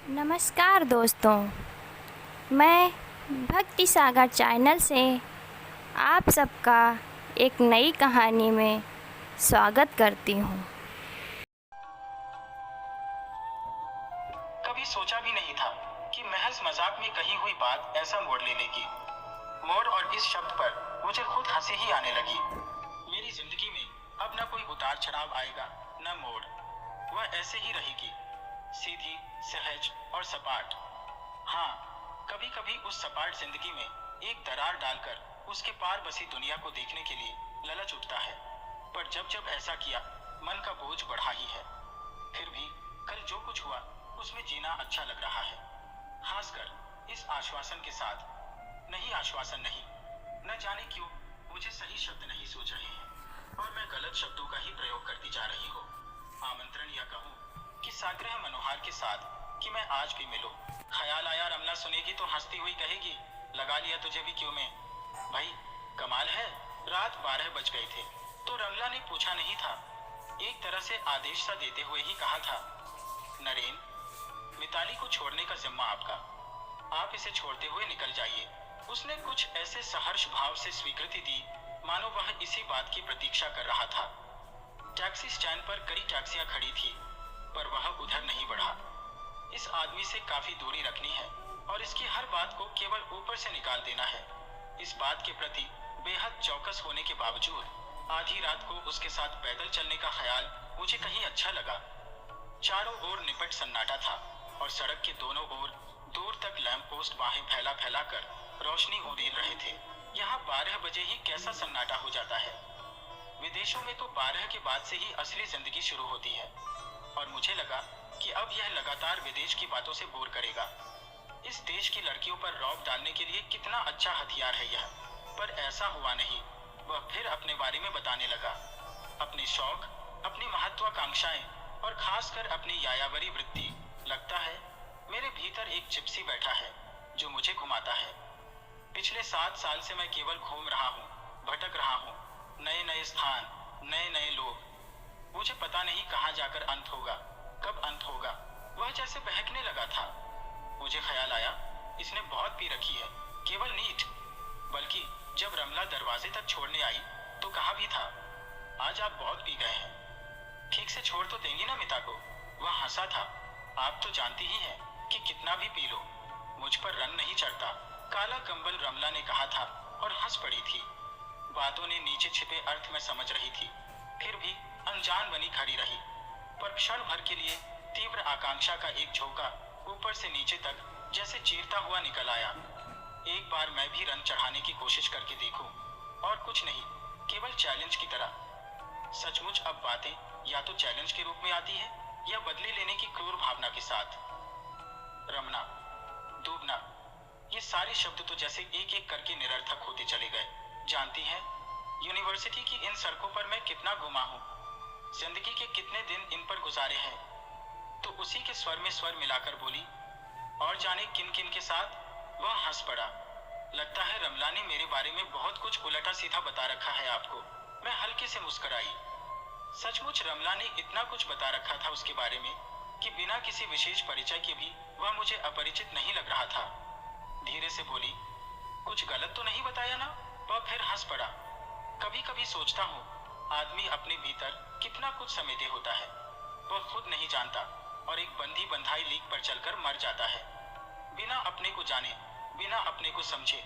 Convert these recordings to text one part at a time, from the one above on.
नमस्कार दोस्तों, मैं भक्ति सागर चैनल से आप सबका एक नई कहानी में स्वागत करती हूँ। कभी सोचा भी नहीं था कि महज मजाक में कही हुई बात ऐसा मोड़ ले लेगी। मोड़ और इस शब्द पर मुझे खुद हंसी ही आने लगी। मेरी जिंदगी में अब न कोई उतार चढ़ाव आएगा, न मोड़। वह ऐसे ही रहेगी, सीधी, सहज और सपाट। हाँ, कभी कभी उस सपाट जिंदगी में एक दरार डालकर उसके पार बसी दुनिया को देखने के लिए ललच उठता है, पर जब जब ऐसा किया मन का बोझ बढ़ा ही है। फिर भी कल जो कुछ हुआ उसमें जीना अच्छा लग रहा है, खासकर इस आश्वासन के साथ। नहीं, आश्वासन नहीं, न जाने क्यों मुझे सही शब्द नहीं सूझ रहे हैं और मैं गलत शब्दों का ही प्रयोग करती जा रही हूँ। आमंत्रण या कहूँ कि साग्रह मनोहार के साथ कि मैं आज भी मिलूं। ख्याल आया रमला सुनेगी तो हंसती हुई कहेगी, लगा लिया तुझे भी क्यों मैं। भाई कमाल है, रात 12 बज गए थे तो रमला ने पूछा नहीं था, एक तरह से आदेश सा देते हुए ही कहा था, नरेन, मिताली को छोड़ने का जिम्मा आपका, आप इसे छोड़ते हुए निकल जाइए। उसने कुछ ऐसे सहर्ष भाव से स्वीकृति दी मानो वह इसी बात की प्रतीक्षा कर रहा था। टैक्सी स्टैंड पर कई टैक्सियां खड़ी थी, पर वह उधर नहीं बढ़ा। इस आदमी से काफी दूरी रखनी है और इसकी हर बात को केवल ऊपर से निकाल देना है। इस बात के प्रति बेहद चौकस होने के बावजूद आधी रात को उसके साथ पैदल चलने का ख्याल मुझे कहीं अच्छा लगा। चारों ओर निपट सन्नाटा था और सड़क के दोनों ओर दूर तक लैंप पोस्ट बाहें फैला फैला कर रोशनी उड़ेल रहे थे। यहाँ 12 बजे ही कैसा सन्नाटा हो जाता है। विदेशों में तो 12 के बाद से ही असली जिंदगी शुरू होती है और मुझे लगा कि अब यह लगातार विदेश की बातों से बोर करेगा। इस देश की लड़कियों पर रौब डालने के लिए कितना अच्छा हथियार है यह। पर ऐसा हुआ नहीं। वह फिर अपने बारे में बताने लगा, अपने शौक, अपनी महत्वाकांक्षाएं और खासकर अपनी यायावरी वृत्ति। लगता है मेरे भीतर एक जिप्सी बैठा है जो मुझे घुमाता है। पिछले 7 साल से मैं केवल घूम रहा हूँ, भटक रहा हूँ, नए नए स्थान, नए नए लोग। मुझे पता नहीं कहाँ जाकर अंत होगा, कब अंत होगा। वह जैसे बहकने लगा था। मुझे ख्याल आया, इसने बहुत पी रखी है, केवल नीट। बल्कि जब रमला दरवाजे तक छोड़ने आई तो कहा भी था, आज आप बहुत पी गए हैं, ठीक से छोड़ तो देंगी ना मिता को। वह हंसा था, आप तो जानती ही हैं कि कितना भी पी लो मुझ पर रन नहीं चढ़ता। काला कंबल रमला ने कहा था और हंस पड़ी थी। बातों ने नीचे छिपे अर्थ में समझ रही थी, फिर भी अनजान बनी खड़ी रही। पर क्षण भर के लिए तीव्र आकांक्षा का एक झोंका ऊपर से नीचे तक जैसे चीरता हुआ निकल आया। एक बार मैं भी रन चढ़ाने की कोशिश करके देखूं, और कुछ नहीं, केवल चैलेंज की तरह। सचमुच अब बातें या तो चैलेंज के रूप में आती है या बदले लेने की क्रूर भावना के साथ। रमना, डूबना, ये सारे शब्द तो जैसे एक एक करके निरर्थक होते चले गए। जानती हैं, यूनिवर्सिटी की इन सड़कों पर मैं कितना घुमा हूँ, जिंदगी के कितने दिन इन पर गुजारे हैं। तो उसी के स्वर में स्वर मिलाकर बोली, और जाने किन किन के साथ। वह हंस पड़ा। लगता है रमला ने मेरे बारे में बहुत कुछ उलटा सीधा बता रखा है आपको। मैं हल्के से मुस्कुराई। सचमुच रमला ने इतना कुछ बता रखा था उसके बारे में कि बिना किसी विशेष परिचय के भी वह मुझे अपरिचित नहीं लग रहा था। धीरे से बोली, कुछ गलत तो नहीं बताया ना। वह फिर हंस पड़ा। कभी कभी सोचता हूँ, आदमी अपने भीतर कितना कुछ समेटे होता है, वह खुद नहीं जानता, और एक बंधी बंधाई लीक पर चलकर मर जाता है, बिना अपने को जाने, बिना अपने को समझे।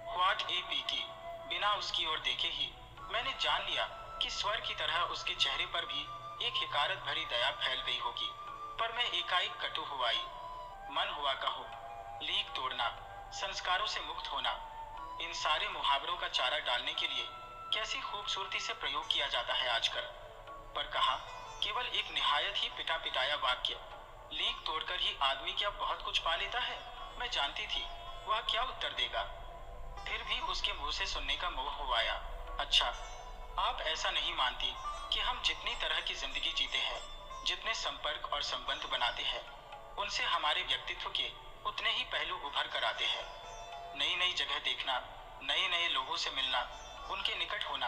What A PT. बिना उसकी ओर देखे ही मैंने जान लिया कि स्वर की तरह उसके चेहरे पर भी एक हिकारत भरी दया फैल गई होगी। पर मैं एकाएक कटु हुआई। मन हुआ कहो, लीक तोड़ना, संस्कारों से मुक्त होना, इन सारे मुहावरों का चारा डालने के लिए कैसी खूबसूरती से प्रयोग किया जाता है आजकल। पर कहा, केवल एक निहायत ही पिटा पिटाया वाक्य, लीक तोड़कर ही आदमी क्या बहुत कुछ पा लेता है। मैं जानती थी वह क्या उत्तर देगा, फिर भी उसके मुंह से सुनने का मोह हो आया। अच्छा, आप ऐसा नहीं मानती कि हम जितनी तरह की जिंदगी जीते हैं, जितने संपर्क और संबंध बनाते हैं, उनसे हमारे व्यक्तित्व के उतने ही पहलू उभर कर आते हैं। नई नई जगह देखना, नए नए लोगों से मिलना, उनके निकट होना,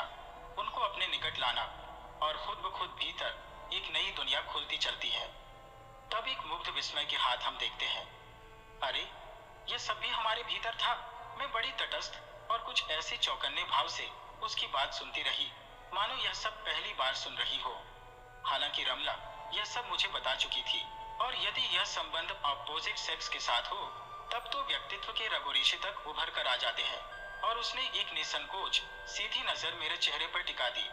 उनको अपने निकट लाना, और खुद ब खुद भीतर एक नई दुनिया खुलती चलती है। तब एक मुग्ध विस्मय के हाथ हम देखते हैं। अरे, यह सब भी हमारे भीतर था। मैं बड़ी तटस्थ और कुछ ऐसे चौकन्ने भाव से उसकी बात सुनती रही, मानो यह सब पहली बार सुन रही हो। हालांकि रमला यह सब मुझे बता चुकी थी, और यदि यह संबंध ऑपोजिट सेक्स के साथ हो, तब तो व्यक्तित्व के रगोरेशे तक उभर कर आ जाते हैं। और उसने एक निसंकोच सीधी नजर मेरे चेहरे पर टिका दी,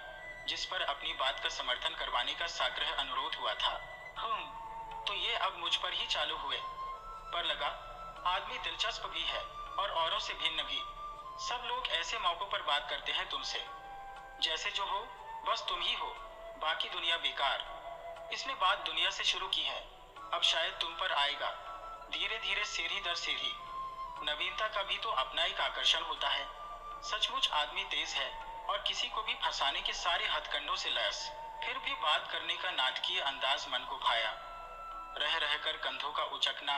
जिस पर अपनी बात का समर्थन करवाने का साग्रह अनुरोध हुआ था। तो ये अब मुझ पर ही चालू हुए। पर लगा, आदमी दिलचस्प भी है और औरों से भिन्न भी। सब लोग ऐसे मौकों पर बात करते हैं तुमसे, जैसे जो हो बस तुम ही हो, बाकी दुनिया बेकार। इसने बात दुनिया से शुरू की है, अब शायद तुम पर आएगा। धीरे धीरे सीढ़ी दर सीढ़ी। नवीनता का भी तो अपना एक आकर्षण होता है। सचमुच आदमी तेज है और किसी को भी फंसाने के सारे हथकंडों से लैस। फिर भी बात करने का नाटकीय अंदाज मन को भाया। रह रहकर कंधों का उचकना,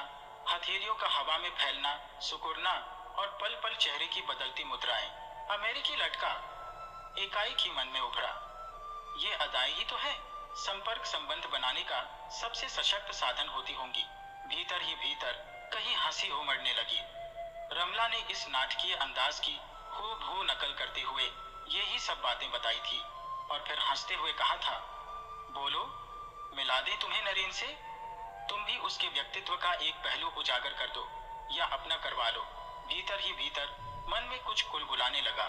हथेलियों का हवा में फैलना, सुकुरना और पल पल चेहरे की बदलती मुद्राएं। अमेरिकी लटका एकाएक ही मन में उभरा। ये अदाएं ही तो है संपर्क संबंध बनाने का सबसे सशक्त साधन होती होंगी। भीतर ही भीतर कहीं हंसी उमड़ने लगी। रमला ने इस नाटकीय अंदाज की हूबहू नकल करते हुए ये ही सब बातें बताई थी, और फिर हंसते हुए कहा था, बोलो, मिला दें तुम्हें नरेन से? तुम भी उसके व्यक्तित्व का एक पहलू उजागर कर दो या अपना करवा लो। भीतर ही भीतर मन में कुछ कुलबुलाने लगा।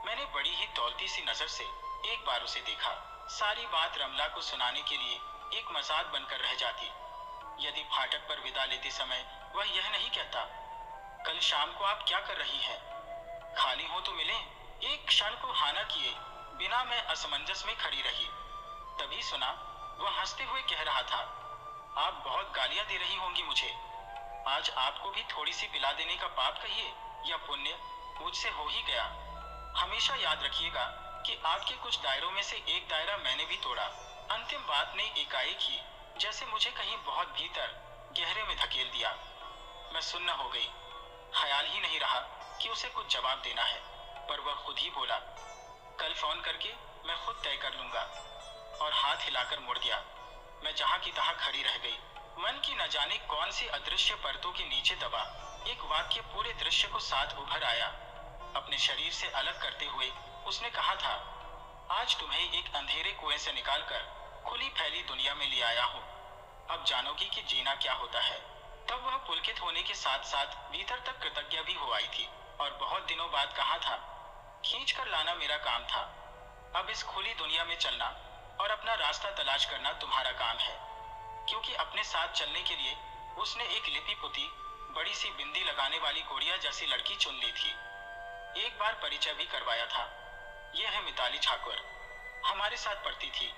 मैंने बड़ी ही दौलती सी नजर से एक बार उसे देखा। सारी बात रमला को सुनाने के लिए एक मजाक बनकर रह जाती, यदि फाटक पर विदा लेते समय वह यह नहीं कहता, कल शाम को आप क्या कर रही हैं? खाली हो तो मिलें। एक क्षण को हाना किए बिना मैं असमंजस में खड़ी रही। तभी सुना वह हंसते हुए कह रहा था, आप बहुत गालियां दे रही होंगी मुझे। आज आपको भी थोड़ी सी पिला देने का पाप कहिए या पुण्य मुझसे हो ही गया। हमेशा याद रखिएगा कि आपके कुछ दायरों में से एक दायरा मैंने भी तोड़ा। अंतिम बात ने एकाएक ही जैसे मुझे कहीं बहुत भीतर गहरे में धकेल दिया। मैं सुन्न हो गई। ख्याल ही नहीं रहा कि उसे कुछ जवाब देना है, पर वह खुद ही बोला, कल फोन करके मैं खुद तय कर लूंगा। और हाथ हिलाकर मुड़ गया। मैं जहां की तहां खड़ी रह गई। मन की न जाने कौन सी अदृश्य परतों के नीचे दबा एक वाक्य पूरे दृश्य को साथ उभर आया। अपने शरीर से अलग करते हुए उसने कहा था, आज तुम्हें एक अंधेरे कुएं से निकालकर खुली फैली दुनिया में ले आया हूँ। अब जानोगी कि जीना क्या होता है। तब वह पुलकित होने के साथ साथ भीतर तक कृतज्ञ भी हो आई थी, और बहुत दिनों बाद कहा था, खींच कर लाना मेरा काम था। अब इस खुली दुनिया में चलना और अपना रास्ता तलाश करना तुम्हारा काम है। क्योंकि अपने साथ चलने के लिए उसने एक लिपि पुती बड़ी सी बिंदी लगाने वाली गोड़िया जैसी लड़की चुन ली थी। एक बार परिचय भी करवाया था। यह है मिताली ठाकुर, हमारे साथ पढ़ती थी।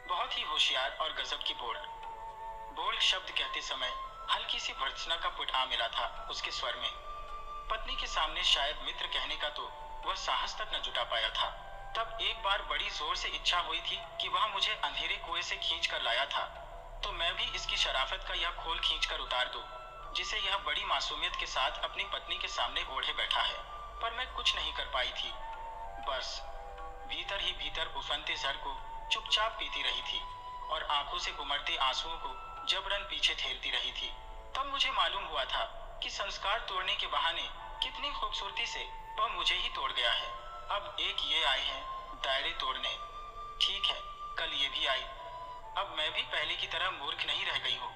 बहुत ही होशियार और गजब की बोल्ड शब्द कहते समय हल्की सी भर्त्सना का पुट आ मिला था उसके स्वर में। पत्नी के सामने शायद मित्र कहने का तो वह साहस तक न जुटा पाया था। तब एक बार बड़ी जोर से इच्छा हुई थी कि वह मुझे अंधेरे कुएं से खींच कर लाया था, तो मैं भी इसकी शराफत का यह खोल खींच कर उतार दूं, जिसे यह बड़ी मासूमियत के साथ अपनी पत्नी के सामने ओढ़े बैठा है। पर मैं कुछ नहीं कर पाई थी। बस भीतर ही भीतर उफनते जहर को चुपचाप पीती रही थी और आंखों से उमड़ते आंसुओं को जबरन पीछे ठेलती रही थी। तब मुझे मालूम हुआ था कि संस्कार तोड़ने के बहाने कितनी खूबसूरती से वह मुझे ही तोड़ गया है। अब एक ये आए हैं दायरे तोड़ने। ठीक है, कल ये भी आई। अब मैं भी पहले की तरह मूर्ख नहीं रह गई हूँ।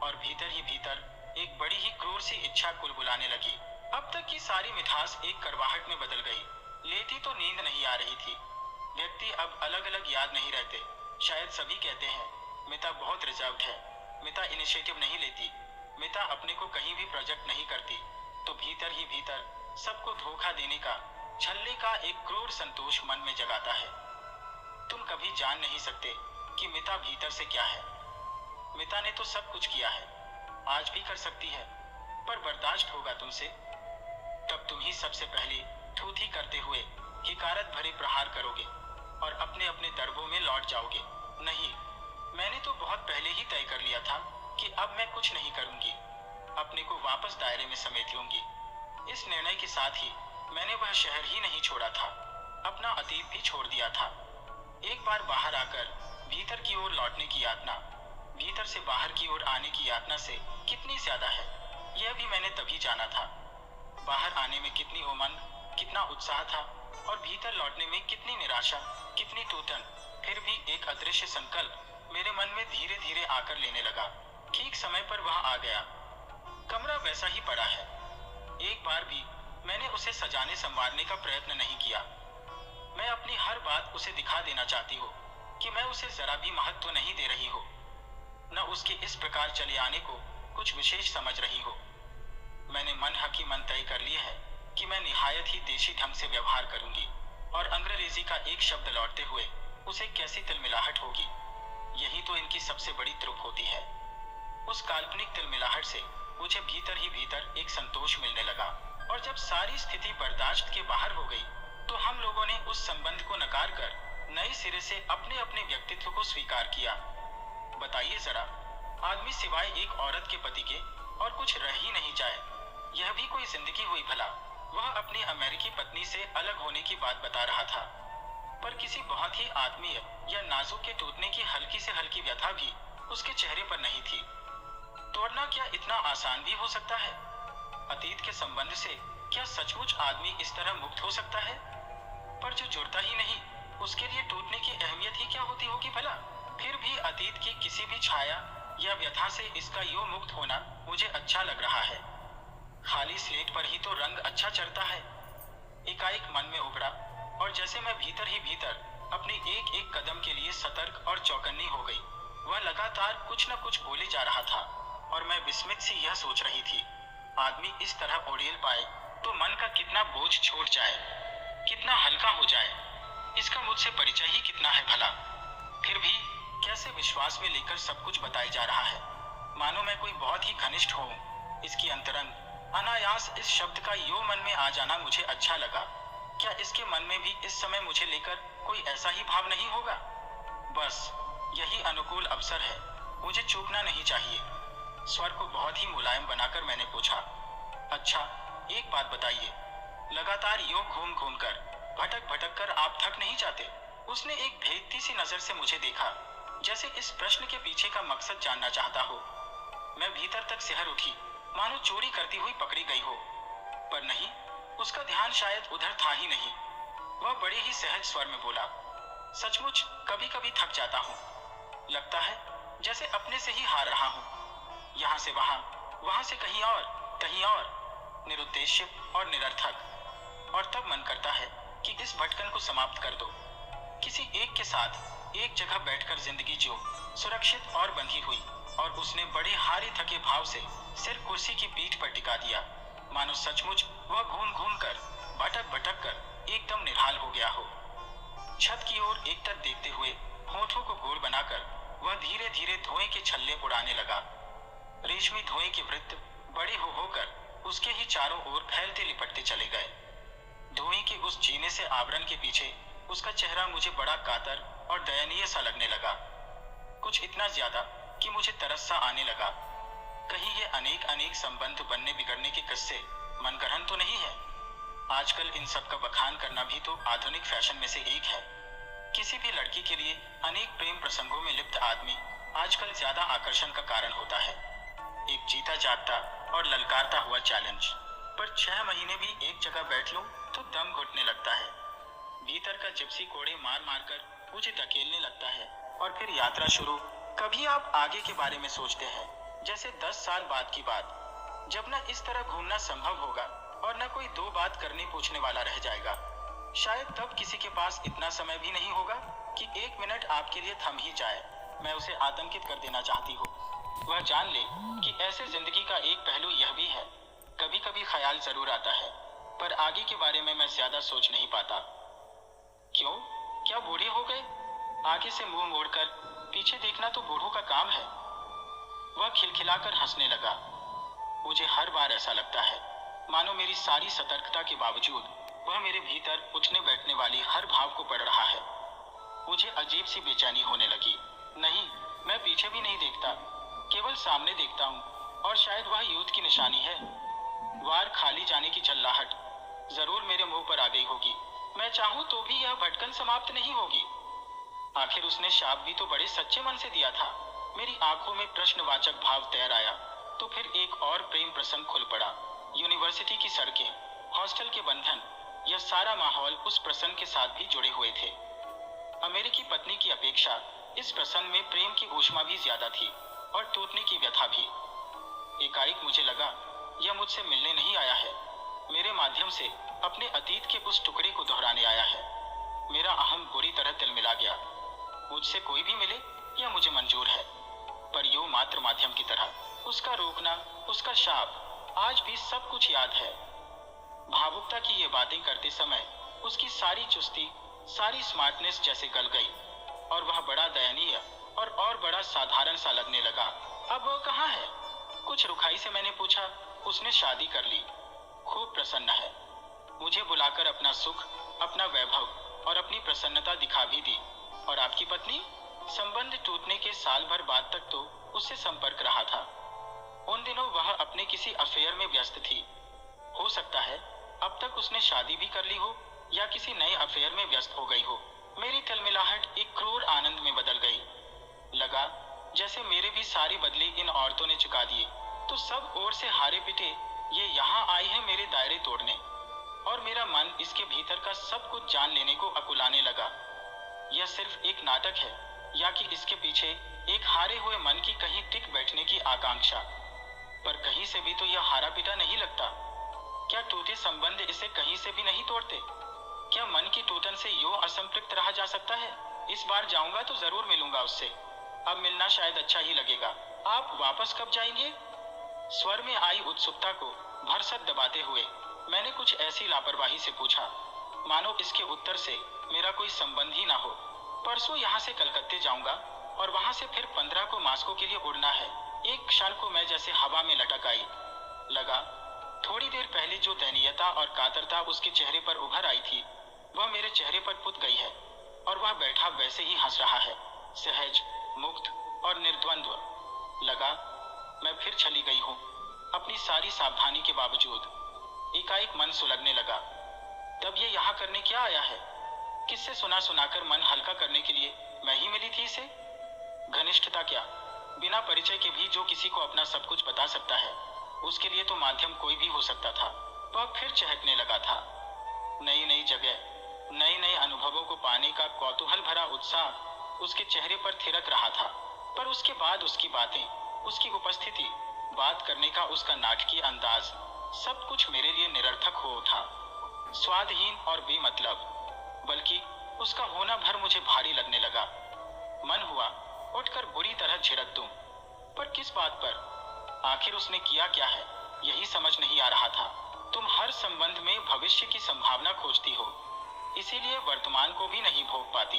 और भीतर ही भीतर एक बड़ी ही क्रूर सी इच्छा कुलबुलाने लगी। अब तक की सारी मिठास एक करवाहट में बदल गई। लेटी तो नींद नहीं आ रही थी। व्यक्ति अब अलग अलग याद नहीं रहते। शायद सभी कहते हैं मिता बहुत रिजर्व्ड है, मिता इनिशिएटिव नहीं लेती, मिता अपने को कहीं भी प्रोजेक्ट नहीं करती। तो भीतर ही भीतर सबको धोखा देने का, छलने का एक क्रूर संतोष मन में जगाता है। तुम कभी जान नहीं सकते कि मिता भीतर से क्या है। मिता ने तो सब कुछ किया है, आज भी कर सकती है, पर बर्दाश्त होगा तुमसे। तब तुम ही सबसे पहले थूथी करते हुए हिकारत भरे प्रहार करोगे और अपने अपने दरबों में लौट जाओगे। नहीं, मैंने तो बहुत पहले ही तय कर लिया था कि अब मैं कुछ नहीं करूंगी, अपने को वापस दायरे में समेट लूंगी। इस निर्णय के साथ ही मैंने वह शहर ही नहीं छोड़ा था, अपना अतीत भी छोड़ दिया था। एक बार बाहर आकर भीतर की ओर लौटने की यातना भीतर से बाहर की ओर आने की यातना से कितनी ज्यादा है, यह भी मैंने तभी जाना था। बाहर आने में कितनी उमंग, कितना उत्साह था, और भीतर लौटने में कितनी निराशा, कितनी टूटन। फिर भी एक अदृश्य संकल्प मेरे मन में धीरे धीरे आकर लेने लगा। ठीक समय पर वह आ गया। कमरा वैसा ही पड़ा है। एक बार भी मैंने उसे सजाने संवारने का प्रयत्न नहीं किया। मैं अपनी हर बात उसे दिखा देना चाहती हूँ कि मैं उसे जरा भी महत्व नहीं दे रही हूँ, न उसके इस प्रकार चले आने को कुछ विशेष समझ रही हो। मैंने मन तय कर लिया है कि मैं निहायत ही देशी ढंग से व्यवहार करूंगी, और अंग्रेजी का एक शब्द लौटते हुए उसे कैसी तिलमिलाहट होगी। यही तो इनकी सबसे बड़ी त्रुटि होती है। उस काल्पनिक तिलमिलाहट से मुझे भीतर ही भीतर एक संतोष मिलने लगा, और जब सारी स्थिति बर्दाश्त के बाहर हो गई तो हम लोगों ने उस संबंध को नकार कर नए सिरे से अपने अपने व्यक्तित्व को स्वीकार किया। बताइए जरा, आदमी सिवाय एक औरत के पति के और कुछ रह ही नहीं जाए, यह भी कोई जिंदगी हुई भला। वह अपनी अमेरिकी पत्नी से अलग होने की बात बता रहा था, पर किसी बहुत ही आत्मीय या नाजुक के टूटने की हल्की से हल्की व्यथा भी उसके चेहरे पर नहीं थी। तोड़ना क्या इतना आसान भी हो सकता है? अतीत के संबंध से क्या सचमुच आदमी इस तरह मुक्त हो सकता है? पर जो जुड़ता ही नहीं, उसके लिए टूटने की अहमियत ही क्या होती होगी भला? फिर भी अतीत की किसी भी छाया या व्यथा से इसका यूं मुक्त होना मुझे अच्छा लग रहा है। खाली स्लेट पर ही तो रंग अच्छा चढ़ता है। एकाएक मन में उभरा, और जैसे मैं भीतर ही भीतर अपने एक एक कदम के लिए सतर्क और चौकन्नी हो गई। वह लगातार कुछ न कुछ बोले जा रहा था, और मैं विस्मित सी यह सोच रही थी, आदमी इस तरह उड़ेल पाए तो मन का कितना बोझ छूट जाए, कितना हल्का हो जाए। इसका मुझसे परिचय ही कितना है भला। फिर भी कैसे विश्वास में लेकर सब कुछ बताया जा रहा है, मानो मैं कोई बहुत ही घनिष्ठ हूँ। इसकी अंतरंग अनायास इस शब्द का यो मन में आ जाना मुझे अच्छा लगा। क्या इसके मन में भी इस समय मुझे लेकर कोई ऐसा ही भाव नहीं होगा? बस यही अनुकूल अवसर है, मुझे चूकना नहीं चाहिए। स्वर को बहुत ही मुलायम बनाकर मैंने पूछा, अच्छा एक बात बताइए, लगातार यूं घूम घूम कर भटक भटक कर आप थक नहीं जाते? उसने एक भेदती सी नजर से मुझे देखा, जैसे इस प्रश्न के पीछे का मकसद जानना चाहता हो। मैं भीतर तक सिहर उठी, मानो चोरी करती हुई पकड़ी गई हो। पर नहीं, उसका ध्यान शायद उधर था ही नहीं। वह बड़े ही सहज स्वर में बोला, सचमुच कभी कभी थक जाता हूँ। लगता है जैसे अपने से ही हार रहा हूँ, यहाँ से वहां, वहां से कहीं और, निरुद्देश्य और निरर्थक। और तब मन करता है कि इस भटकन को समाप्त कर दो, किसी एक के साथ एक जगह बैठकर जिंदगी जियो, सुरक्षित और बंधी हुई। और उसने बड़े हारे थके भाव से सिर कुर्सी की पीठ पर टिका दिया, मानो सचमुच वह घूम घूम कर भटक भटक कर एकदम निढाल हो गया हो। छत की ओर एकटक देखते हुए होठों को गोल बनाकर वह धीरे धीरे धुएं के छल्ले उड़ाने लगा। रेशमी धुएं के वृत्त बड़े हो होकर उसके ही चारों ओर फैलते लिपटते चले गए। धुएं के उस जीने से आवरण के पीछे उसका चेहरा मुझे बड़ा कातर और दयनीय सा लगने लगा। कुछ इतना ज्यादा कि मुझे तरस सा आने लगा। कहीं ये अनेक अनेक संबंध बनने बिगड़ने के किस्से मनगढ़ंत तो नहीं है? आजकल इन सब का बखान करना भी तो आधुनिक फैशन में से एक है। किसी भी लड़की के लिए अनेक प्रेम प्रसंगों में लिप्त आदमी आजकल ज्यादा आकर्षण का कारण होता है। एक जीता जागता और ललकारता हुआ चैलेंज। पर 6 महीने भी एक जगह बैठ लूं तो दम घुटने लगता है। भीतर का जिप्सी कोड़े मार मार कर मुझे धकेलने लगता है, और फिर यात्रा शुरू। कभी आप आगे के बारे में सोचते हैं जैसे 10 साल बाद की बात, जब न इस तरह घूमना संभव होगा और न कोई दो बात करने पूछने वाला रह जाएगा। शायद तब किसी के पास इतना समय भी नहीं होगा कि 1 मिनट आपके लिए थम ही जाए। मैं उसे आतंकित कर देना चाहती हूँ। वह जान ले कि ऐसे जिंदगी का एक पहलू यह भी है। कभी कभी ख्याल जरूर आता है, पर आगे के बारे में मैं ज्यादा सोच नहीं पाता। क्यों? क्या बूढ़े हो गए? आगे से मुंह मोड़कर पीछे देखना तो बूढ़ों का काम है। वह खिलखिलाकर हंसने लगा। मुझे हर बार ऐसा लगता है मानो मेरी सारी सतर्कता के बावजूद वह मेरे भीतर उठने बैठने वाली हर भाव को पढ़ रहा है। मुझे अजीब सी बेचैनी होने लगी। नहीं, मैं पीछे भी नहीं देखता, केवल सामने देखता हूँ, और शायद वह युद्ध की निशानी है। वार खाली जाने की चिल्लाहट जरूर मेरे मुंह पर आ गई होगी। मैं चाहूं तो भी यह भटकन समाप्त नहीं होगी। आखिर उसने शाप भी तो बड़े सच्चे मन से दिया था। मेरी आंखों में प्रश्नवाचक भाव तैर आया। तो फिर एक और प्रेम प्रसंग खुल पड़ा। यूनिवर्सिटी की सड़कें, हॉस्टल के बंधन, यह सारा माहौल उस प्रसंग के साथ भी जुड़े हुए थे। अमेरिकी पत्नी की अपेक्षा इस प्रसंग में प्रेम की ऊष्मा भी ज्यादा थी और टूटने की व्यथा भी। एकाएक मुझे लगा यह मुझसे मिलने नहीं आया है, मेरे माध्यम से अपने अतीत के उस टुकड़े को दोहराने आया है। मेरा अहम बुरी तरह तिलमिला गया। मुझसे कोई भी मिले यह मुझे मंजूर है, पर यूं मात्र माध्यम की तरह। उसका रोकना, उसका शाप, आज भी सब कुछ याद है। भावुकता की ये बातें करते समय उसकी सारी चुस्ती, सारी स्मार्टनेस जैसे गल गई और वह बड़ा दयनीय और बड़ा साधारण सा लगने लगा। अब वह कहाँ है? कुछ रुखाई से मैंने पूछा। उसने शादी कर ली, खूब प्रसन्न है। मुझे बुलाकर अपना सुख, अपना वैभव और अपनी प्रसन्नता दिखा भी दी। और आपकी पत्नी? संबंध टूटने के साल भर बाद तक तो उससे संपर्क रहा था। उन दिनों वह अपने किसी अफेयर में व्यस्त थी। हो सकता है अब तक उसने शादी भी कर ली हो या किसी नए अफेयर में व्यस्त हो गई हो। मेरी तिलमिलाहट एक क्रूर आनंद में बदल गई। लगा जैसे मेरे भी सारे बदले इन औरतों ने चुका दिए। तो सब ओर से हारे पिटे ये यहाँ आई है मेरे दायरे तोड़ने, और मेरा मन इसके भीतर का सब कुछ जान लेने को अकुलाने लगा। यह सिर्फ एक नाटक है या कि इसके पीछे एक हारे हुए मन की कहीं टिक बैठने की आकांक्षा? पर कहीं से भी तो यह हारा पिटा नहीं लगता। क्या टूटे संबंध इसे कहीं से भी नहीं तोड़ते? क्या मन की टूटन से यूं असंतृप्त रहा जा सकता है? इस बार जाऊंगा तो जरूर मिलूंगा उससे। अब मिलना शायद अच्छा ही लगेगा। आप वापस कब जाएंगे? स्वर में आई उत्सुकता को भरसक दबाते हुए मैंने कुछ ऐसी लापरवाही से पूछा मानो इसके उत्तर से मेरा कोई संबंध ही ना हो। परसों यहाँ से कलकत्ते जाऊंगा और वहां से फिर 15 को मास्को के लिए उड़ना है। एक क्षण को मैं जैसे हवा में लटक आई। लगा थोड़ी देर पहले जो दयनीयता और कातरता उसके चेहरे पर उभर आई थी वह मेरे चेहरे पर पुत गई है और वह बैठा वैसे ही हंस रहा है, सहज, मुक्त और निर्द्वंद्व। लगा मैं फिर चली गई हूँ अपनी सारी सावधानी के बावजूद। एकाएक मन सुलगने लगा। तब ये यहाँ करने क्या आया है? किससे सुना सुनाकर मन हल्का करने के लिए मैं ही मिली थी इसे? घनिष्ठता क्या, बिना परिचय के भी जो किसी को अपना सब कुछ बता सकता है उसके लिए तो माध्यम कोई भी हो सकता था। वह फिर चहकने लगा था। नई नई जगह, नए नए अनुभवों को पाने का कौतूहल भरा उत्साह उसके चेहरे पर थिरक रहा था। पर उसके बाद उसकी बातें, उसकी उपस्थिति, बात करने का उसका नाटकीय अंदाज, सब कुछ मेरे लिए निरर्थक हो उठा, स्वादहीन और बेमतलब। बल्कि उसका होना भर मुझे भारी लगने लगा। मन हुआ उठकर बुरी तरह झिड़क दूं, पर किस बात पर? आखिर उसने किया क्या है यही समझ नहीं आ रहा था। तुम हर संबंध में भविष्य की संभावना खोजती हो, इसीलिए वर्तमान को भी नहीं भोग पाती।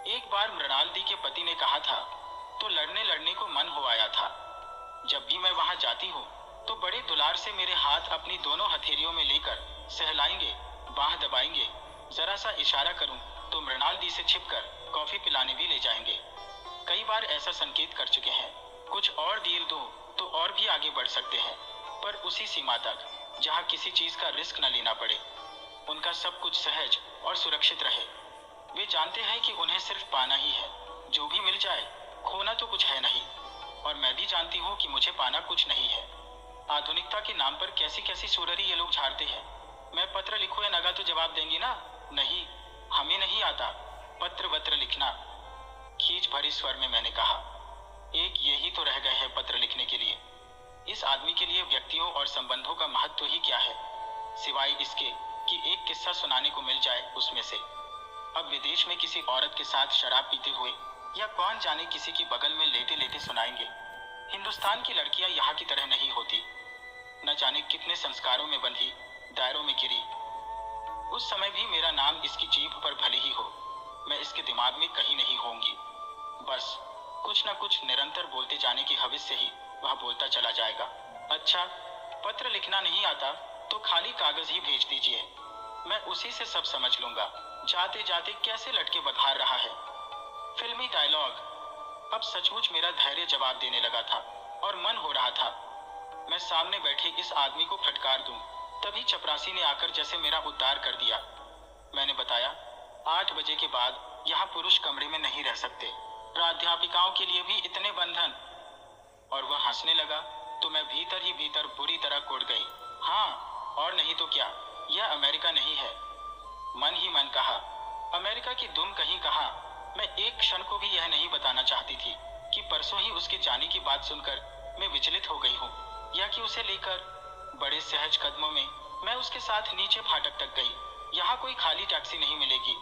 एक बार मृणाल दी के पति ने कहा था तो लड़ने लड़ने को मन हो आया था। जब भी मैं वहां जाती हूँ तो बड़े दुलार से मेरे हाथ अपनी दोनों हथेलियों में लेकर सहलाएंगे, बाह दबाएंगे। जरा सा इशारा करूं तो मृणाल दी से छिपकर कॉफी पिलाने भी ले जाएंगे। कई बार ऐसा संकेत कर चुके हैं। कुछ और डील दो तो और भी आगे बढ़ सकते हैं, पर उसी सीमा तक जहां किसी चीज का रिस्क न लेना पड़े। उनका सब कुछ सहज और सुरक्षित रहे। वे जानते हैं कि उन्हें सिर्फ पाना ही है, जो भी मिल जाए, खोना तो कुछ है नहीं। और मैं भी जानती हूँ कि मुझे पाना कुछ नहीं है। आधुनिकता के नाम पर कैसी कैसी सुररी ये लोग झाड़ते हैं। मैं पत्र लिखूं या नगा तो जवाब देंगी ना? नहीं, हमें नहीं आता पत्र वत्र लिखना। खींच भरी स्वर में मैंने कहा, एक यही तो रह गए हैं पत्र लिखने के लिए। इस आदमी के लिए व्यक्तियों और संबंधों का महत्व ही क्या है, सिवाय इसके कि एक किस्सा सुनाने को मिल जाए उसमें से। अब विदेश में किसी औरत के साथ शराब पीते हुए या कौन जाने किसी की बगल में लेटे लेटे सुनाएंगे। हिंदुस्तान की लड़कियां यहाँ की तरह नहीं होती, न जाने कितने संस्कारों में बंधी, दायरों में गिरी। उस समय भी मेरा नाम इसकी जीभ पर भले ही हो, मैं इसके दिमाग में कहीं नहीं होंगी। बस कुछ न कुछ निरंतर बोलते जाने की हविस से ही वह बोलता चला जाएगा। अच्छा, पत्र लिखना नहीं आता तो खाली कागज ही भेज दीजिए, मैं उसी से सब समझ लूंगा। जाते जाते कैसे लटके बघार रहा है। फिल्मी डायलॉग। अब सचमुच मेरा धैर्य जवाब देने लगा था और मन हो रहा था मैं सामने बैठे इस आदमी को फटकार दूं। तभी चपरासी ने आकर जैसे मेरा उद्धार कर दिया। मैंने बताया, 8 बजे के बाद यहाँ पुरुष कमरे में नहीं रह सकते। प्राध्यापिकाओं के लिए भी इतने बंधन। और वह हंसने लगा तो मैं भीतर ही भीतर बुरी तरह कुढ़ गई। हाँ, और नहीं तो क्या, यह अमेरिका नहीं है। मन ही मन कहा, अमेरिका की दुम कहीं कहा। मैं एक क्षण को भी यह नहीं बताना चाहती थी कि परसों ही उसके जाने की बात सुनकर मैं विचलित हो गई हूँ, या कि उसे लेकर बड़े सहज कदमों में मैं उसके साथ नीचे फाटक तक गई। यहाँ कोई खाली टैक्सी नहीं मिलेगी।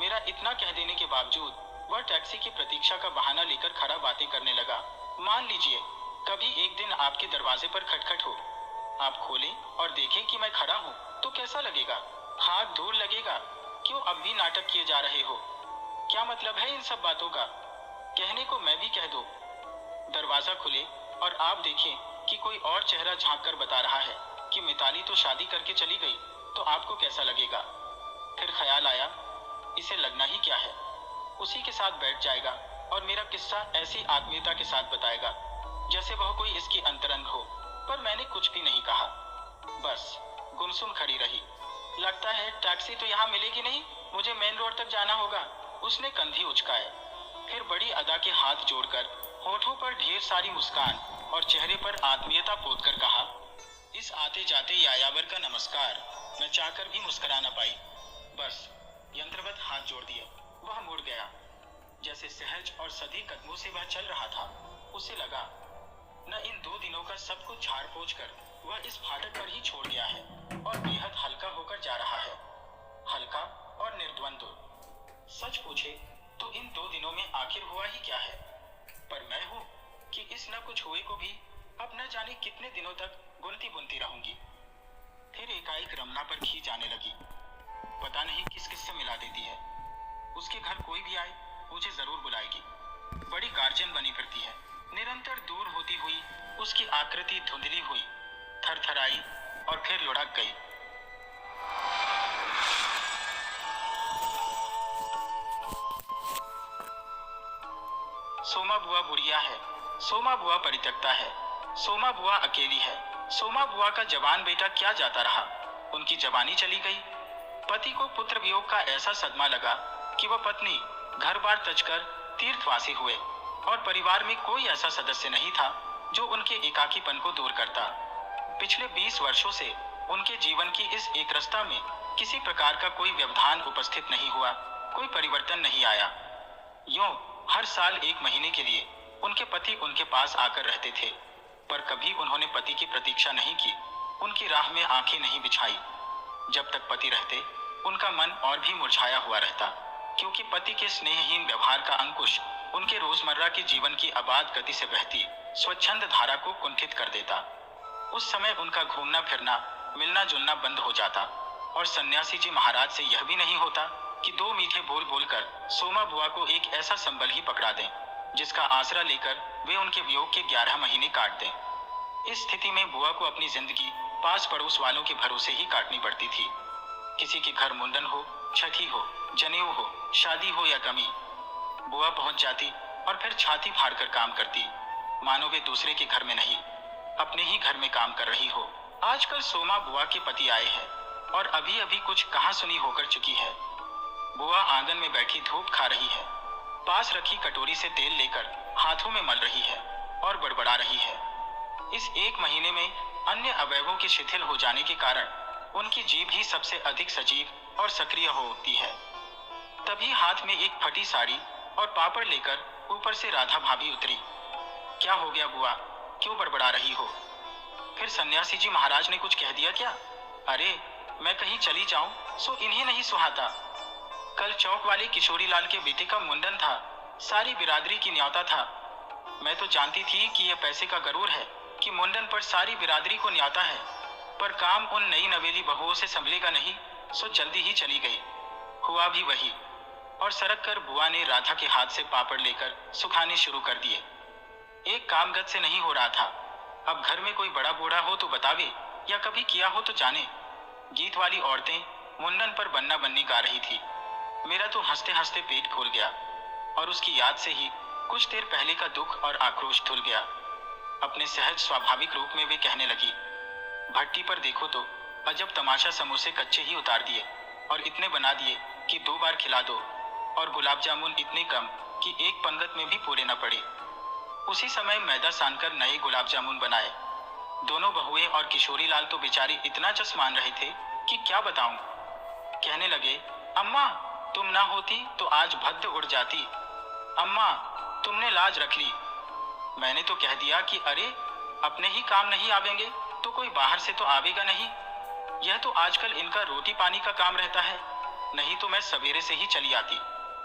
मेरा इतना कह देने के बावजूद वह टैक्सी की प्रतीक्षा का बहाना लेकर खड़ा बातें करने लगा। मान लीजिए कभी एक दिन आपके दरवाजे पर खटखट हो, आप खोलें और देखें कि मैं खड़ा हूँ, तो कैसा लगेगा? हाथ दूर लगेगा। क्यों अब भी नाटक किए जा रहे हो? क्या मतलब है इन सब बातों का? कहने को मैं भी कह दूं। दरवाजा खुले और आप देखें कि कोई और चेहरा झांक कर बता रहा है कि मिताली तो शादी करके चली गई, तो आपको कैसा लगेगा? फिर ख्याल आया, इसे लगना ही क्या है, उसी के साथ बैठ जाएगा और मेरा किस्सा ऐसी आत्मीयता के साथ बताएगा जैसे वह कोई इसकी अंतरंग हो। पर मैंने कुछ भी नहीं कहा, बस गुमसुम खड़ी रही। लगता है टैक्सी तो यहाँ मिलेगी नहीं, मुझे मेन रोड तक जाना होगा। उसने कंधे उचकाए, फिर बड़ी अदा के हाथ जोड़कर होठों पर ढेर सारी मुस्कान और चेहरे पर आत्मीयता पोतकर कहा, इस आते जाते यायावर का नमस्कार मैं चाहकर भी मुस्कुरा न पाई। बस यंत्रवत हाथ जोड़ दिए। वह मुड़ गया। जैसे सहज और सधी कदमों से वह चल रहा था, उसे लगा न इन 2 दिनों का सब कुछ झाड़ पोंछ कर वह इस फाटक पर ही छोड़ गया है और बेहद हल्का होकर जा रहा है। हल्का और निर्द्वंद्व। सच पूछे तो इन 2 दिनों में आखिर हुआ ही क्या है? पर मैं हूँ कि इस न कुछ हुए को भी अब न जाने कितने दिनों तक बुनती बुनती रहूंगी। फिर एकाएक रमना पर खींच आने लगी। पता नहीं किस किस से मिला देती है। उसके घर कोई भी आए मुझे जरूर बुलाएगी। बड़ी गार्जियन बनी फिरती है। निरंतर दूर होती हुई उसकी आकृति धुंधली हुई, थरथराई और फिर लुढ़क गई। सोमा बुआ बुढ़िया है, सोमा बुआ परित्यक्ता है, सोमा बुआ अकेली है। सोमा बुआ का जवान बेटा क्या जाता रहा, उनकी जवानी चली गई। पति को पुत्र वियोग का ऐसा सदमा लगा कि वह पत्नी घर बार तजकर तीर्थवासी हुए और परिवार में कोई ऐसा सदस्य नहीं था जो उनके एकाकीपन को दूर करता। पिछले 20 वर्षों से उनके जीवन की इस एकरसता में किसी प्रकार का कोई व्यवधान उपस्थित नहीं हुआ, कोई परिवर्तन नहीं आया। यूं हर साल 1 महीने के लिए उनके पति उनके पास आकर रहते थे, पर कभी उन्होंने पति की प्रतीक्षा नहीं की, उनकी राह में आंखें नहीं बिछाई। जब तक पति रहते उनका मन और भी मुरझाया हुआ रहता, क्योंकि पति के स्नेहहीन व्यवहार का अंकुश उनके रोजमर्रा के जीवन की अबाध गति से बहती स्वच्छंद धारा को कुंठित कर देता। उस समय उनका घूमना फिरना, मिलना जुलना बंद हो जाता और सन्यासी जी महाराज से यह भी नहीं होता कि 2 मीठे बोल बोलकर सोमा बुआ को एक ऐसा संबल ही पकड़ा दें जिसका आसरा लेकर वे उनके वियोग के 11 महीने काट दें। इस स्थिति में बुआ को अपनी जिंदगी पास पड़ोस वालों के भरोसे ही काटनी पड़ती थी। किसी के घर मुंडन हो, छठी हो, जनेऊ हो, शादी हो या गमी, बुआ पहुंच जाती और फिर छाती फाड़कर काम करती, मानो वे दूसरे के घर में नहीं, अपने ही घर में काम कर रही हो। आजकल सोमा बुआ के पति आए हैं और अभी अभी कुछ कहा सुनी होकर चुकी है। बुआ आंगन में बैठी धूप खा रही है, पास रखी कटोरी से तेल लेकर हाथों में मल रही है और बड़बड़ा रही है। इस 1 महीने में अन्य अवयवों के शिथिल हो जाने के कारण उनकी जीभ ही सबसे अधिक सजीव और सक्रिय होती है। तभी हाथ में एक फटी साड़ी और पापड़ लेकर ऊपर से राधा भाभी उतरी। क्या हो गया बुआ, क्यों बड़बड़ा रही हो? फिर सन्यासी जी महाराज ने कुछ कह दिया क्या? अरे मैं कहीं चली जाऊं सो इन्हें नहीं सुहाता। कल चौक वाले किशोरी लाल के बेटे का मुंडन था, सारी बिरादरी की न्योता था। मैं तो जानती थी कि यह पैसे का गरूर है कि मुंडन पर सारी बिरादरी को न्योता है, पर काम उन नई नवेली बहुओं से संभलेगा नहीं, सो जल्दी ही चली गई। हुआ भी वही, और सरक कर बुआ ने राधा के हाथ से पापड़ लेकर सुखाने शुरू कर दिए। एक कामगत से नहीं हो रहा था। अब घर में कोई बड़ा बूढ़ा हो तो बतावे, या कभी किया हो तो जाने। गीत वाली औरतें मुंडन पर बन्ना बन्नी गा रही थी। मेरा तो हंसते हंसते पेट फूल गया और उसकी याद से ही कुछ देर पहले का दुख और आक्रोश धुल गया। अपने सहज स्वाभाविक रूप में वे कहने लगी, भट्टी पर देखो तो अजब तमाशा, समोसे कच्चे ही उतार दिए और इतने बना दिए कि 2 बार खिला दो, और गुलाब जामुन इतने कम कि एक पंगत में भी पूरे न पड़े। उसी समय मैदा सानकर नए गुलाब जामुन बनाए। दोनों बहुएं और किशोरी लाल तो बेचारी इतना जस मान रहे थे कि क्या बताऊं। कहने लगे, अम्मा तुम ना होती तो आज भद्द उड़ जाती। अम्मा तुमने लाज रख ली। मैंने तो कह दिया कि अरे अपने ही काम नहीं आवेंगे तो कोई बाहर से तो आवेगा नहीं। यह तो आजकल इनका रोटी पानी का काम रहता है, नहीं तो मैं सवेरे से ही चली आती।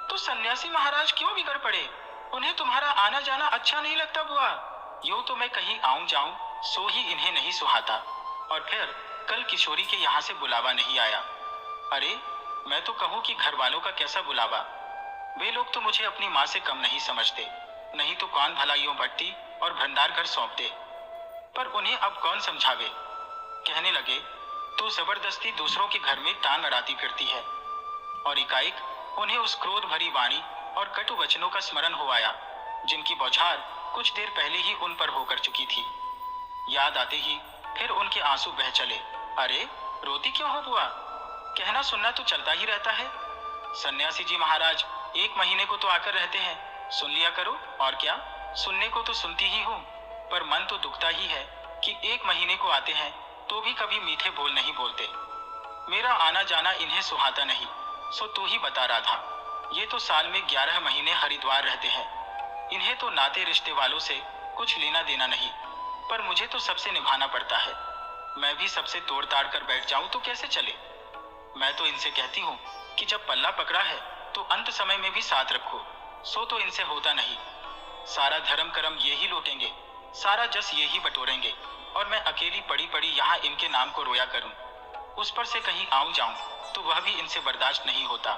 तो सन्यासी महाराज क्यों बिगड़ पड़े? उन्हें तुम्हारा आना जाना अच्छा नहीं लगता बुआ? यूं तो मैं कहीं आऊं जाऊं सो ही इन्हें नहीं सुहाता। और फिर कल किशोरी के यहाँ से बुलावा नहीं आया। अरे मैं तो कहूँ कि घर वालों का कैसा बुलावा। वे लोग तो मुझे अपनी माँ से कम नहीं समझते, नहीं तो कौन भला यूं भट्टी और भंडार घर सौंप दे। पर उन्हें अब कौन समझावे। कहने लगे, तू जबरदस्ती दूसरों के घर में टांग अड़ाती फिरती है। और एकाएक उन्हें उस क्रोध भरी वाणी और कटु वचनों का स्मरण हो आया जिनकी बौछार कुछ देर पहले ही उन पर होकर चुकी थी। याद आते ही फिर उनके आंसू बह चले। अरे रोती क्यों हो बुआ? कहना सुनना तो चलता ही रहता है। सन्यासी जी महाराज 1 महीने को तो आकर रहते हैं, सुन लिया करो। और क्या, सुनने को तो सुनती ही हूँ, पर मन तो दुखता ही है कि 1 महीने को आते हैं तो भी कभी मीठे बोल नहीं बोलते। मेरा आना जाना इन्हें सुहाता नहीं। सो तू ही बता राधा, ये तो साल में 11 महीने हरिद्वार रहते हैं। इन्हें तो नाते रिश्ते वालों से कुछ लेना देना नहीं, पर मुझे तो सबसे निभाना पड़ता है। मैं भी सबसे तोड़ ताड़ कर बैठ जाऊं तो कैसे चले। मैं तो इनसे कहती हूँ कि जब पल्ला पकड़ा है तो अंत समय में भी साथ रखो। सो तो इनसे होता नहीं। सारा धर्म कर्म ये ही लौटेंगे, सारा जस ये ही बटोरेंगे, और मैं अकेली पड़ी पड़ी यहाँ इनके नाम को रोया करूं। उस पर से कहीं आऊं जाऊं तो वह भी इनसे बर्दाश्त नहीं होता।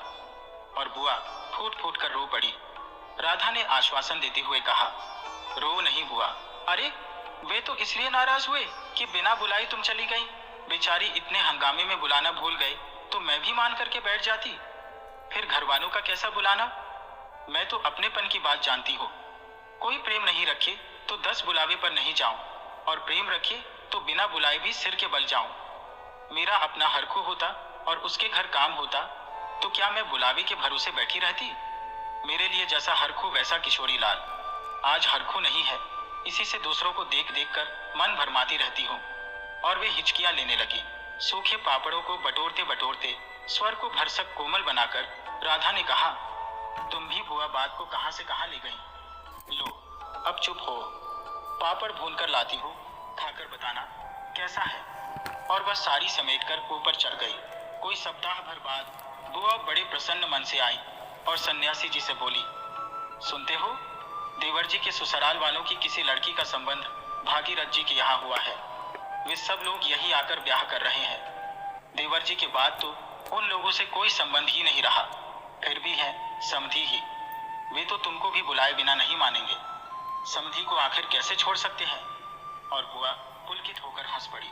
और बुआ फूट फूट कर रो पड़ी। राधा ने आश्वासन देते हुए कहा, रो नहीं बुआ। अरे वे तो इसलिए नाराज हुए कि बिना बुलाई तुम चली गई। बेचारी इतने हंगामे में बुलाना भूल गए तो मैं भी मान करके बैठ जाती। फिर घर वालों का कैसा बुलाना। मैं तो अपनेपन की बात जानती हूँ। कोई प्रेम नहीं रखे तो 10 बुलावे पर नहीं जाऊं, और प्रेम रखे तो बिना बुलाए भी सिर के बल जाऊं। मेरा अपना हरखू होता और उसके घर काम होता तो क्या मैं बुलावे के भरोसे बैठी रहती। मेरे लिए जैसा हरखू वैसा किशोरी लाल। आज हरखू नहीं है, इसी से दूसरों को देख देख कर मन भरमाती रहती हूँ। और वे हिचकियां लेने लगी। सूखे पापड़ों को बटोरते बटोरते स्वर को भरसक कोमल बनाकर राधा ने कहा, तुम भी बुआ बात को कहां से कहां ले गई। लो अब चुप हो, पापड़ भून कर लाती हूँ, खाकर बताना कैसा है। और वह सारी समेटकर ऊपर चढ़ गई। कोई सप्ताह भर बाद बुआ बड़े प्रसन्न मन से आई और सन्यासी जी से बोली, सुनते हो, देवर जी के ससुराल वालों की किसी लड़की का संबंध भागीरथ जी के यहाँ हुआ है। वे सब लोग यही आकर ब्याह कर रहे हैं। देवर जी के बाद तो उन लोगों से कोई संबंध ही नहीं रहा। फिर भी है समधी ही। वे तो तुमको भी बुलाए बिना नहीं मानेंगे। समधी को आखिर कैसे छोड़ सकते हैं। और बुआ पुलकित होकर हंस पड़ी।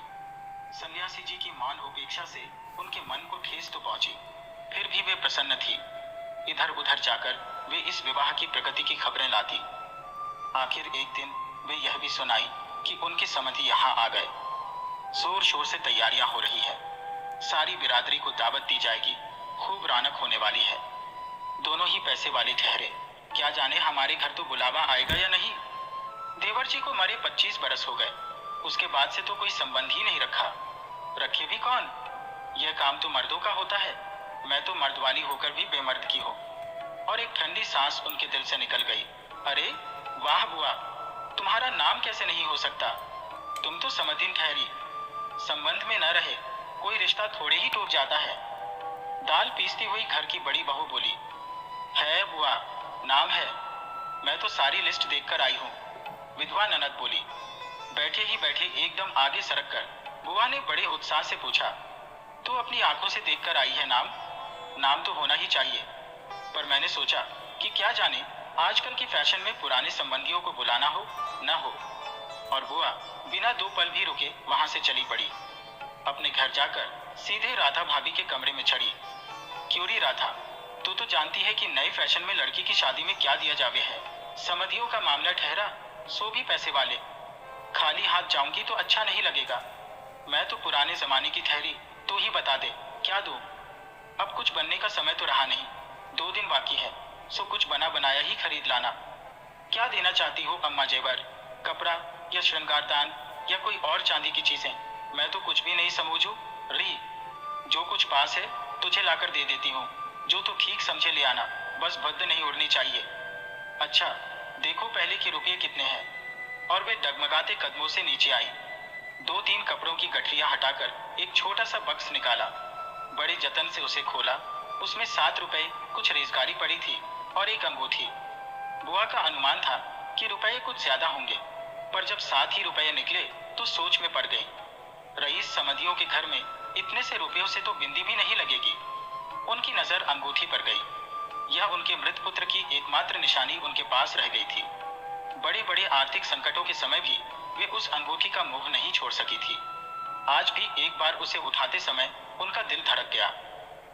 सन्यासी जी की मौन उपेक्षा से उनके मन को ठेस तो पहुंची, फिर भी वे प्रसन्न थी। इधर उधर जाकर वे इस विवाह की प्रगति की खबरें लाती। आखिर एक दिन वे यह भी सुनाई कि उनके समधी यहाँ आ गए। जोर शोर से तैयारियां हो रही है। सारी बिरादरी को दावत दी जाएगी। खूब रौनक होने वाली है। दोनों ही पैसे वाले ठहरे। क्या जाने हमारे घर तो बुलावा आएगा या नहीं। देवर जी को मरे 25 बरस हो गए। उसके बाद से तो कोई संबंध ही नहीं रखा। रखे भी कौन। यह काम तो मर्दों का होता है। मैं तो मर्द वाली होकर भी बेमर्द की हो। और एक ठंडी सांस उनके दिल से निकल गई। अरे वाह बुआ, तुम्हारा नाम कैसे नहीं हो सकता। तुम तो समधिन ठहरी। संबंध में न रहे कोई रिश्ता थोड़े ही टूट जाता है। दाल पीसती हुई घर की बड़ी बहू बोली, है बुआ, नाम है। मैं तो सारी लिस्ट देखकर आई हूँ। विधवा ननद बोली। बैठे ही बैठे एकदम आगे सरक कर बुआ ने बड़े उत्साह से पूछा, तो अपनी आंखों से देखकर आई है नाम। नाम तो होना ही चाहिए, पर मैंने सोचा कि क्या जाने आजकल की फैशन में पुराने संबंधियों को बुलाना हो न हो। और बुआ बिना 2 पल भी रुके वहां से चली पड़ी। अपने घर जाकर सीधे राधा भाभी के कमरे में चढ़ी। क्योरी राधा, तू तो जानती है कि नए फैशन में लड़की की शादी में क्या दिया जावे है। समधियों का मामला ठहरा, सो भी पैसे वाले। खाली हाथ जाऊंगी तो अच्छा नहीं लगेगा। मैं तो पुराने जमाने की ठहरी, तू ही बता दे क्या दूं। अब कुछ बनने का समय तो रहा नहीं। 2 दिन बाकी है। सो कुछ बना बनाया ही खरीद लाना। क्या देना चाहती हो अम्मा? जेवर, कपड़ा या श्रृंगारदान या कोई और चांदी की चीजें? मैं तो कुछ भी नहीं समझू रही। जो कुछ पास है तुझे लाकर दे देती हूँ। जो तू ठीक समझे ले आना, बस भद्द नहीं उड़नी चाहिए। अच्छा, देखो पहले कि रुपये कितने हैं। और वे डगमगाते कदमों से नीचे आई। 2-3 कपड़ों की गठरियां हटाकर एक छोटा सा बक्स निकाला। बड़े जतन से उसे खोला। उसमें 7 रुपए, कुछ रेजगारी पड़ी थी और एक अंगूठी। बुआ का अनुमान था कि रुपए कुछ ज्यादा होंगे, पर जब 7 ही रुपए निकले तो सोच में पड़ गई। रईस समधियों के घर में इतने से रुपयों से तो बिंदी भी नहीं लगेगी। उनकी नजर अंगूठी पर गई। यह उनके मृत पुत्र की एकमात्र निशानी उनके पास रह गई थी। बड़े बड़े आर्थिक संकटों के समय भी वे उस अंगूठी का मोह नहीं छोड़ सकी थी। आज भी एक बार उसे उठाते समय उनका दिल धड़क गया।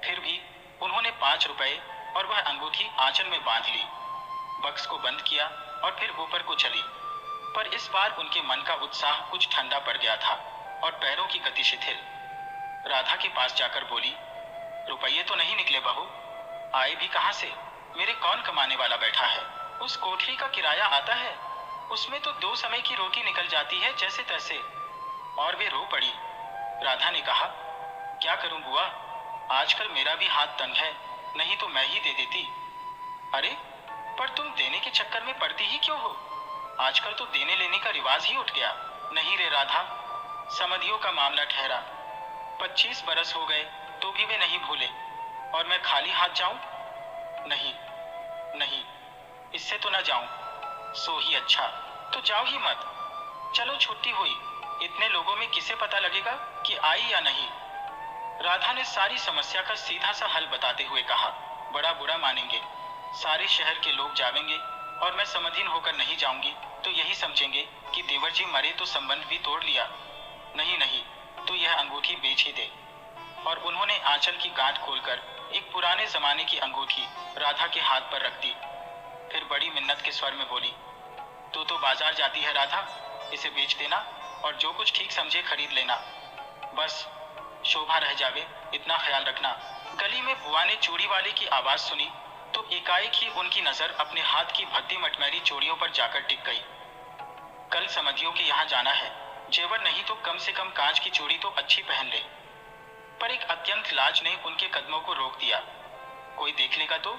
फिर भी उन्होंने 5 रुपए और वह अंगूठी आंचल में बांध ली, बक्स को बंद किया और फिर ऊपर को चली। पर इस बार उनके मन का उत्साह कुछ ठंडा पड़ गया था और पैरों की गति शिथिल। राधा के पास जाकर बोली, रुपये तो नहीं निकले बहू? आए भी कहां से? मेरे कौन कमाने वाला बैठा है? उस कोठरी का किराया आता है, उसमें तो 2 समय की रोटी निकल जाती है जैसे तैसे। और वे रो पड़ी। राधा ने कहा, क्या करूं बुआ, आजकल मेरा भी हाथ तंग है, नहीं तो मैं ही दे देती। अरे, पर तुम देने के चक्कर में पड़ती ही क्यों हो? आजकल तो देने लेने का रिवाज ही उठ गया। नहीं रे राधा, समधियों का मामला ठहरा। 25 बरस हो गए तो भी वे नहीं भूले, और मैं खाली हाथ जाऊं? नहीं नहीं, इससे तो ना जाऊं। सो ही अच्छा, तो जाओ ही मत। चलो छुट्टी हुई, इतने लोगों में किसे पता लगेगा कि आई या नहीं। राधा ने सारी समस्या का सीधा सा हल बताते हुए कहा, बड़ा बुरा मानेंगे, सारे शहर के लोग जावेंगे और मैं समधीन होकर नहीं जाऊंगी तो यही समझेंगे कि देवर जी मरे तो संबंध भी तोड़ लिया। नहीं नहीं, तो यह अंगूठी बेच ही दे। और उन्होंने आंचल की गांठ खोलकर एक पुराने जमाने की अंगूठी राधा के हाथ पर रख दी। फिर बड़ी मिन्नत के स्वर में बोली, तू तो बाजार जाती है राधा, इसे बेच देना और जो कुछ ठीक समझे खरीद लेना। बस शोभा रह जावे, इतना ख्याल रखना। गली में बुआ ने चूड़ी वाले की आवाज सुनी तो एकाएक ही उनकी नजर अपने हाथ की भद्दी मटमैली चूड़ियों पर जाकर टिक गई। कल समधियों के यहाँ जाना है, जेवर नहीं तो कम से कम कांच की चूड़ी तो अच्छी पहन ले। पर एक अत्यंत लाज ने उनके कदमों को रोक दिया। कोई देख लेगा तो?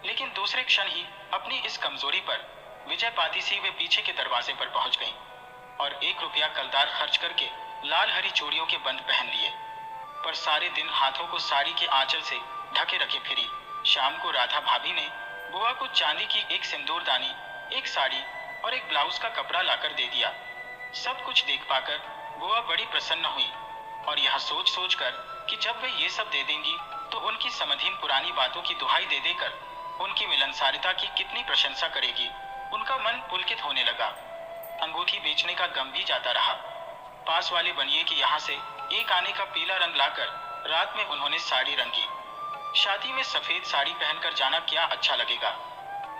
लेकिन दूसरे क्षण ही अपनी इस कमजोरी पर विजय पाती सी वे पीछे के दरवाजे पर पहुंच गईं और 1 रुपया कलदार खर्च करके लाल हरी चूड़ियों के बंद पहन लिए। पर सारे दिन हाथों को साड़ी के आंचल से ढके रखे फिरी। शाम को राधा भाभी ने बुआ को चांदी की एक सिंदूरदानी, एक साड़ी और एक ब्लाउज का कपड़ा लाकर दे दिया। सब कुछ देख पाकर बुआ बड़ी प्रसन्न हुई और यह सोच सोच कर कि जब वे ये सब दे देंगी तो उनकी समधीन पुरानी बातों की दुहाई दे देकर उनकी मिलनसारिता की कितनी प्रशंसा करेगी, उनका मन पुलकित होने लगा। अंगूठी बेचने का गम भी जाता रहा। पास वाले बनिए के यहाँ से एक आने का पीला रंग लाकर रात में उन्होंने साड़ी रंगी। शादी में सफेद साड़ी पहनकर जाना क्या अच्छा लगेगा।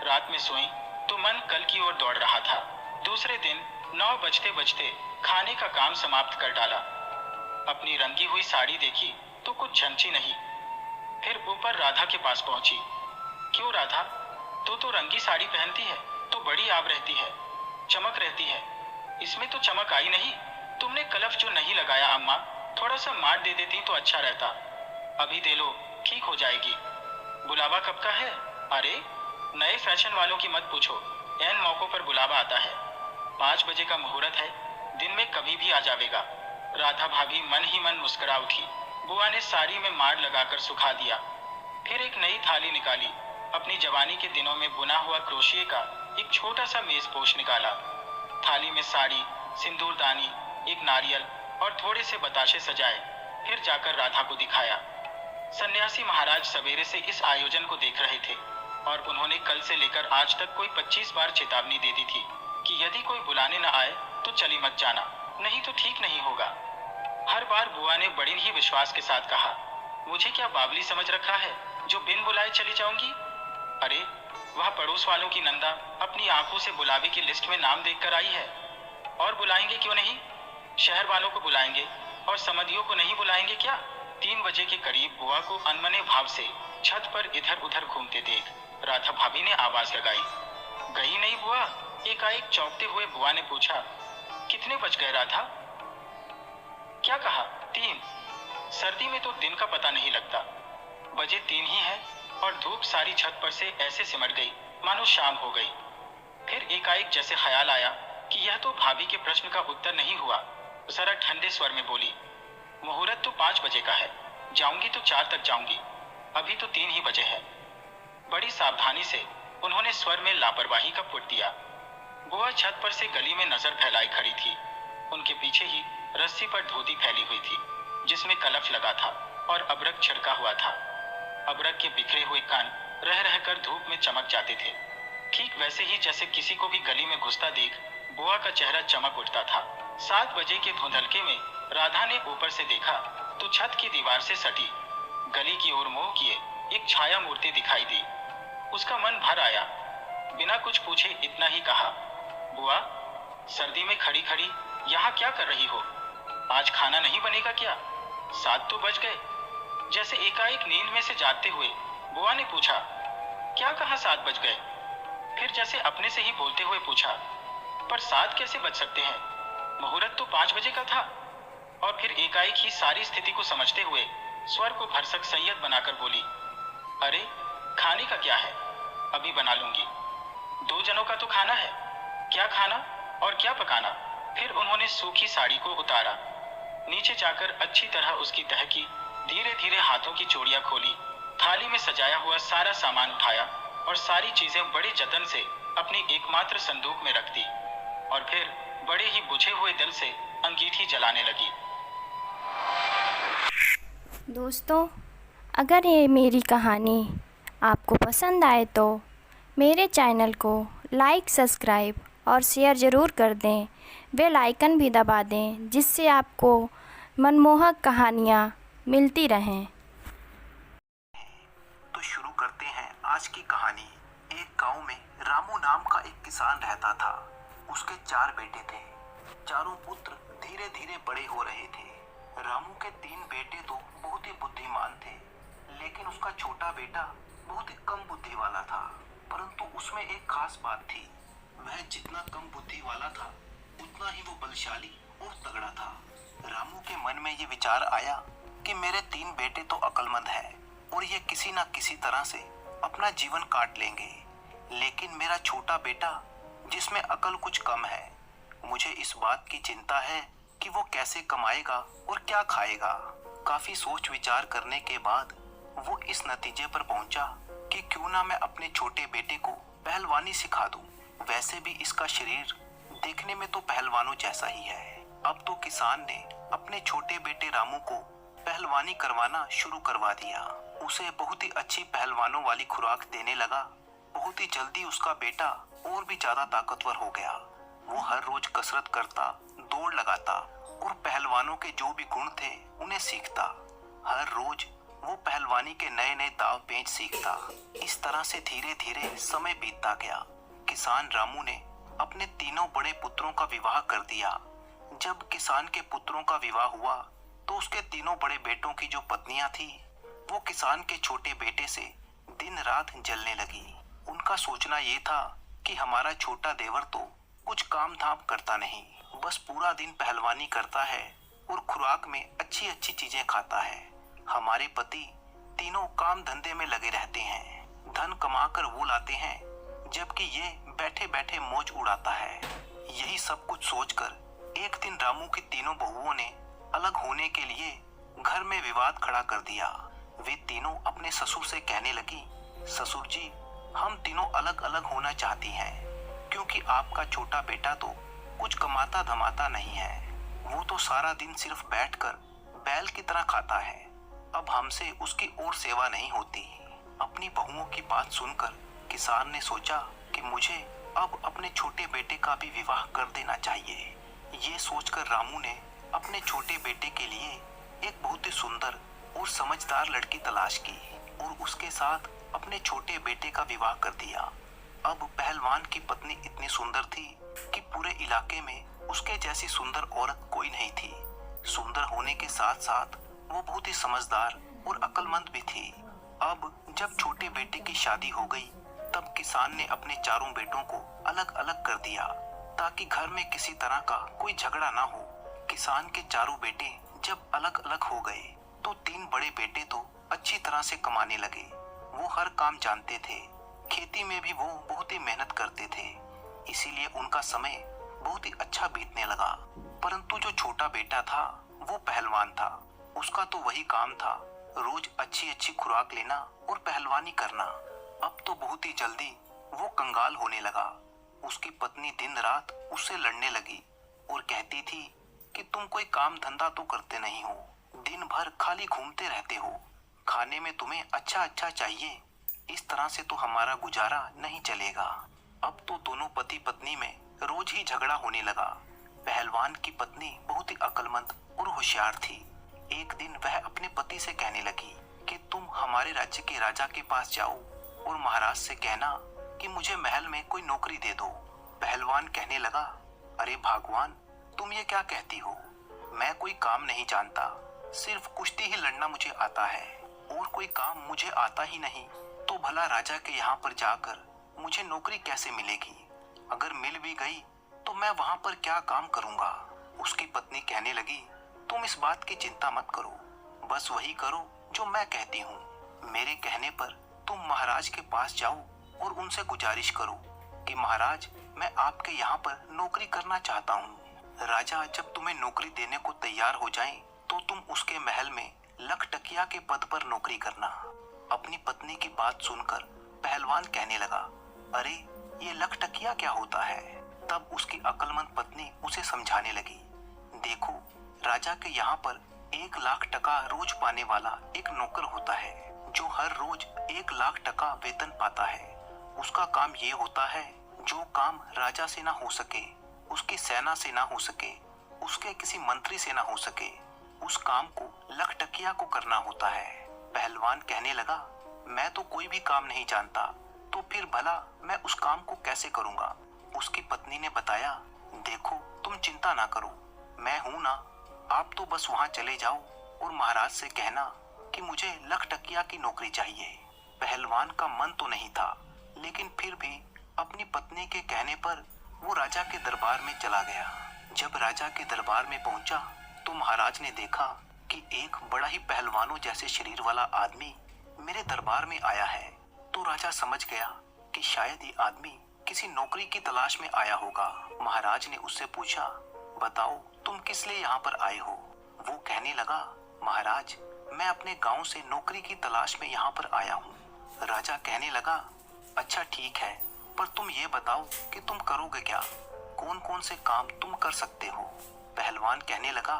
रात में सोई तो मन कल की ओर दौड़ रहा था। दूसरे दिन 9 बजते बजते खाने का काम समाप्त कर डाला। अपनी रंगी हुई साड़ी देखी तो कुछ झंझी नहीं। फिर ऊपर राधा के पास पहुंची। क्यों राधा, तू तो रंगी साड़ी पहनती है तो बड़ी आब रहती है, चमक रहती है। इसमें तो चमक आई नहीं। तुमने कलफ जो नहीं लगाया अम्मा, थोड़ा सा मार दे देती तो अच्छा रहता। अभी दे लो, ठीक हो जाएगी। बुलावा कब का है? अरे, नए फैशन वालों की मत पूछो, ऐन मौकों पर बुलावा आता है। 5 बजे का मुहूर्त है, दिन में कभी भी आ जाएगा। राधा भाभी मन ही मन मुस्कुरा उठी। बुआ ने साड़ी में मार लगाकर सुखा दिया। फिर एक नई थाली निकाली। अपनी जवानी के दिनों में बुना हुआ क्रोशिये का एक छोटा सा मेजपोश निकाला। थाली में साड़ी, सिंदूरदानी, एक नारियल और थोड़े से बताशे सजाए। फिर जाकर राधा को दिखाया। सन्यासी महाराज सवेरे से इस आयोजन को देख रहे थे और उन्होंने कल से लेकर आज तक कोई 25 बार चेतावनी दे दी थी कि यदि कोई बुलाने न आए तो चली मत जाना, नहीं तो ठीक नहीं होगा। हर बार बुआ ने बड़े ही विश्वास के साथ कहा, मुझे क्या बावली समझ रखा है जो बिन बुलाए चली जाऊंगी? अरे, वह पड़ोस वालों की नंदा अपनी आंखों से बुलावे की लिस्ट में नाम देखकर आई है। और बुलाएंगे क्यों नहीं? शहर वालों को बुलाएंगे और समधियों को नहीं बुलाएंगे क्या? 3 बजे के करीब बुआ को अनमने भाव से छत पर इधर उधर घूमते देख राधा भाभी ने आवाज लगाई। गई नहीं बुआ? एकाएक चौंकते हुए बुआ ने पूछा। कितने बज गए राधा? क्या कहा? 3? सर्दी में तो दिन का पता नहीं लगता। बजे 3 ही है और धूप सारी छत पर से ऐसे सिमट गई मानो शाम हो गई। फिर एकाएक जैसे ख्याल आया कि यह तो भाभी के प्रश्न का उत्तर नहीं हुआ। जरा ठंडे स्वर में बोली, मुहूर्त तो 5 बजे का है, जाऊंगी तो 4 तक जाऊंगी, अभी तो 3 ही बजे है। बड़ी सावधानी से उन्होंने स्वर में लापरवाही का पुट दिया। बुआ छत पर से गली में नजर फैलाए खड़ी थी। उनके पीछे ही रस्सी पर धोती फैली हुई थी जिसमें कलफ लगा था और अबरक छिड़का हुआ था। अबरक के बिखरे हुए कान रह रहकर धूप में चमक जाते थे। ठीक वैसे ही जैसे किसी को भी गली में घुसता देख बुआ का चेहरा चमक उठता था। 7 बजे के धुंधलके में राधा ने ऊपर से देखा तो छत की दीवार से सटी गली की ओर मुंह किए एक छाया मूर्ति दिखाई दी। उसका मन भर आया। बिना कुछ पूछे इतना ही कहा, बुआ, सर्दी में खड़ी खड़ी यहाँ क्या कर रही हो? आज खाना नहीं बनेगा क्या? 7 तो बज गए। जैसे एकाएक नींद में से जागते हुए बुआ ने पूछा, क्या कहा 7 बज गए? फिर जैसे अपने से ही बोलते हुए पूछा, पर 7 कैसे बज सकते हैं? मुहूर्त तो 5 बजे का था। और फिर एकाएक ही सारी स्थिति को समझते हुए स्वर को भरसक संयत बनाकर बोली, अरे खाने का क्या है, अभी बना लूंगी। 2 जनों का तो खाना है, क्या खाना और क्या पकाना। फिर उन्होंने सूखी साड़ी को उतारा, नीचे जाकर अच्छी तरह उसकी तह की, धीरे धीरे हाथों की चूड़ियां खोली, थाली में सजाया हुआ सारा सामान उठाया और सारी चीजें बड़े जतन से अपनी एकमात्र संदूक में रख दी और फिर बड़े ही बुझे हुए दिल से अंगीठी जलाने लगी। दोस्तों, अगर ये मेरी कहानी आपको पसंद आए तो मेरे चैनल को लाइक, सब्सक्राइब और शेयर ज़रूर कर दें। बेल आइकन भी दबा दें जिससे आपको मनमोहक कहानियाँ मिलती रहें। तो शुरू करते हैं आज की कहानी। एक गांव में रामू नाम का एक किसान रहता था। उसके 4 बेटे थे। चारों पुत्र धीरे धीरे बड़े हो रहे थे। रामू के 3 बेटे तो बहुत ही बुद्धिमान थे, लेकिन उसका छोटा बेटा बहुत ही कम बुद्धि वाला था। परंतु उसमें एक खास बात थी, वह जितना कम बुद्धि वाला था उतना ही वो बलशाली और तगड़ा था। रामू के मन में ये विचार आया कि मेरे 3 बेटे तो अक्लमंद हैं और ये किसी न किसी तरह से अपना जीवन काट लेंगे, लेकिन मेरा छोटा बेटा जिसमें अकल कुछ कम है, मुझे इस बात की चिंता है कि वो कैसे कमाएगा और क्या खाएगा। काफी सोच विचार करने के बाद वो इस नतीजे पर पहुंचा कि क्यों ना मैं अपने छोटे बेटे को पहलवानी सिखा दूं। वैसे भी इसका शरीर देखने में तो पहलवानों जैसा ही है। अब तो किसान ने अपने छोटे बेटे रामू को पहलवानी करवाना शुरू करवा दिया। उसे बहुत ही अच्छी पहलवानों वाली खुराक देने लगा। बहुत ही जल्दी उसका बेटा और भी ज्यादा ताकतवर हो गया। वो हर रोज कसरत करता, दौड़ लगाता और पहलवानों के जो भी गुण थे उन्हें सीखता। हर रोज वो पहलवानी के नए नए दाव पेच सीखता। इस तरह से धीरे धीरे समय बीतता गया। किसान रामू ने अपने तीनों बड़े पुत्रों का विवाह कर दिया। जब किसान के पुत्रों का विवाह हुआ तो उसके तीनों बड़े बेटों की जो पत्नियां थी वो किसान के छोटे बेटे से दिन रात जलने लगी। उनका सोचना ये था कि हमारा छोटा देवर तो कुछ काम धाम करता नहीं, बस पूरा दिन पहलवानी करता है और खुराक में अच्छी अच्छी चीजें खाता है। हमारे पति तीनों काम धंधे में लगे रहते हैं, धन कमाकर वो लाते हैं, जबकि ये बैठे बैठे मौज उड़ाता है। यही सब कुछ सोचकर एक दिन रामू की तीनों बहुओं ने अलग होने के लिए घर में विवाद खड़ा कर दिया। वे तीनों अपने ससुर से कहने लगी, ससुर जी, हम तीनों अलग अलग होना चाहती हैं, क्योंकि आपका छोटा बेटा तो कुछ कमाता धमाता नहीं है। वो तो सारा दिन सिर्फ बैठकर बैल की तरह खाता है। अब हमसे उसकी और सेवा नहीं होती। अपनी बहुओं की बात सुनकर किसान ने सोचा कि मुझे अब अपने छोटे बेटे का भी विवाह कर देना चाहिए। ये सोचकर रामू ने अपने छोटे बेटे के लिए एक बहुत ही सुंदर और समझदार लड़की तलाश की और उसके साथ अपने छोटे बेटे का विवाह कर दिया। अब पहलवान की पत्नी इतनी सुंदर थी कि पूरे इलाके में उसके जैसी सुंदर औरत कोई नहीं थी। सुंदर होने के साथ साथ वो बहुत ही समझदार और अक्लमंद भी थी। अब जब छोटे बेटे की शादी हो गई तब किसान ने अपने चारों बेटों को अलग अलग कर दिया ताकि घर में किसी तरह का कोई झगड़ा ना हो। किसान के चारों बेटे जब अलग अलग हो गए तो तीन बड़े बेटे तो अच्छी तरह से कमाने लगे। वो हर काम जानते थे, खेती में भी वो बहुत ही मेहनत करते थे, इसीलिए उनका समय बहुत ही अच्छा बीतने लगा। परंतु जो छोटा बेटा था वो पहलवान था। उसका तो वही काम था, रोज अच्छी अच्छी खुराक लेना और पहलवानी करना। अब तो बहुत ही जल्दी वो कंगाल होने लगा। उसकी पत्नी दिन रात उससे लड़ने लगी और कहती थी कि तुम कोई काम धंधा तो करते नहीं हो, दिन भर खाली घूमते रहते हो, खाने में तुम्हें अच्छा अच्छा चाहिए, इस तरह से तो हमारा गुजारा नहीं चलेगा। अब तो दोनों पति पत्नी में रोज ही झगड़ा होने लगा। पहलवान की पत्नी बहुत ही अक्लमंद और होशियार थी। एक दिन वह अपने पति से कहने लगी कि तुम हमारे राज्य के राजा के पास जाओ और महाराज से कहना कि मुझे महल में कोई नौकरी दे दो। पहलवान कहने लगा, अरे भगवान, तुम ये क्या कहती हो? मैं कोई काम नहीं जानता, सिर्फ कुश्ती ही लड़ना मुझे आता है और कोई काम मुझे आता ही नहीं, तो भला राजा के यहाँ पर जाकर मुझे नौकरी कैसे मिलेगी? अगर मिल भी गई तो मैं वहां पर क्या काम करूंगा? उसकी पत्नी कहने लगी, तुम इस बात की चिंता मत करो, बस वही करो जो मैं कहती हूँ। मेरे कहने पर तुम महाराज के पास जाओ और उनसे गुजारिश करो कि महाराज, मैं आपके यहाँ पर नौकरी करना चाहता हूँ। राजा जब तुम्हें नौकरी देने को तैयार हो जाए तो तुम उसके महल में लखटकिया के पद पर नौकरी करना। अपनी पत्नी की बात सुनकर पहलवान कहने लगा, अरे ये लखटकिया क्या होता है? तब उसकी अक्लमंद पत्नी उसे समझाने लगी, देखो, राजा के यहाँ पर 1 लाख टका रोज पाने वाला एक नौकर होता है जो हर रोज 1 लाख टका वेतन पाता है। उसका काम ये होता है, जो काम राजा से ना हो सके, उसकी सेना से ना हो सके, उसके किसी मंत्री से ना हो सके, उस काम को लखटकिया को करना होता है। पहलवान कहने लगा, मैं तो कोई भी काम नहीं जानता, तो फिर भला मैं उस काम को कैसे करूंगा? उसकी पत्नी ने बताया, देखो, तुम चिंता ना करो, मैं हूं ना, आप तो बस वहां चले जाओ और महाराज से कहना कि मुझे लखटकिया की नौकरी चाहिए। पहलवान का मन तो नहीं था, लेकिन फिर भी अपनी पत्नी के कहने पर वो राजा के दरबार में चला गया। जब राजा के दरबार में पहुंचा तो महाराज ने देखा कि एक बड़ा ही पहलवानों जैसे शरीर वाला आदमी मेरे दरबार में आया है। तो राजा समझ गया कि शायद ये आदमी किसी नौकरी की तलाश में आया होगा। महाराज ने उससे पूछा, बताओ, तुम किस लिए यहाँ पर आए हो? वो कहने लगा, महाराज, मैं अपने गांव से नौकरी की तलाश में यहाँ पर आया हूँ। राजा कहने लगा, अच्छा ठीक है, पर तुम ये बताओ कि तुम करोगे क्या? कौन कौन से काम तुम कर सकते हो? पहलवान कहने लगा,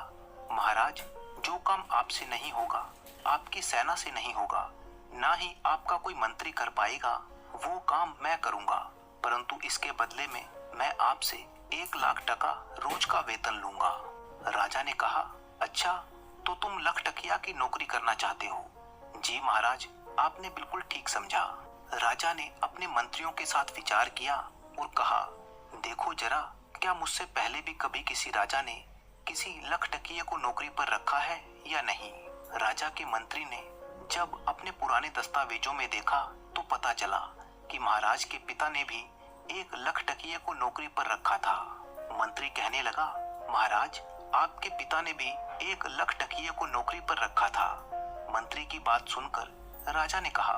महाराज, जो काम आपसे नहीं होगा, आपकी सेना से नहीं होगा, ना ही आपका कोई मंत्री कर पाएगा, वो काम मैं करूंगा, परंतु इसके बदले में मैं आपसे 1 लाख टका रोज का वेतन लूंगा। राजा ने कहा, अच्छा, तो तुम लखटकिया की नौकरी करना चाहते हो? जी महाराज, आपने बिल्कुल ठीक समझा। राजा ने अपने मंत्रियों के साथ विचार किया और कहा, देखो जरा, क्या मुझसे पहले भी कभी किसी राजा ने किसी लखटकिये को नौकरी पर रखा है या नहीं? राजा के मंत्री ने जब अपने पुराने दस्तावेजों में देखा तो पता चला कि महाराज के पिता ने भी 1 लखटकिये को नौकरी पर रखा था। मंत्री कहने लगा, महाराज, आपके पिता ने भी 1 लखटकिये को नौकरी पर रखा था। मंत्री की बात सुनकर राजा ने कहा,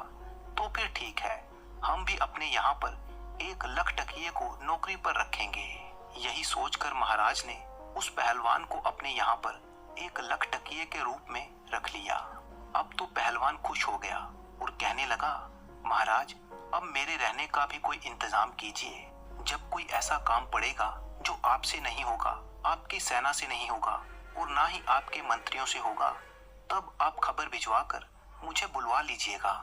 तो फिर ठीक है, हम भी अपने यहाँ पर 1 लखटकिये को नौकरी पर रखेंगे। यही सोचकर महाराज ने उस पहलवान को अपने यहाँ पर 1 लखटकिये के रूप में रख लिया। अब तो पहलवान खुश हो गया और कहने लगा, महाराज, अब मेरे रहने का भी कोई इंतजाम कीजिए। जब कोई ऐसा काम पड़ेगा जो आपसे नहीं होगा, आपकी सेना से नहीं होगा और ना ही आपके मंत्रियों से होगा, तब आप खबर भिजवाकर मुझे बुलवा लीजिएगा।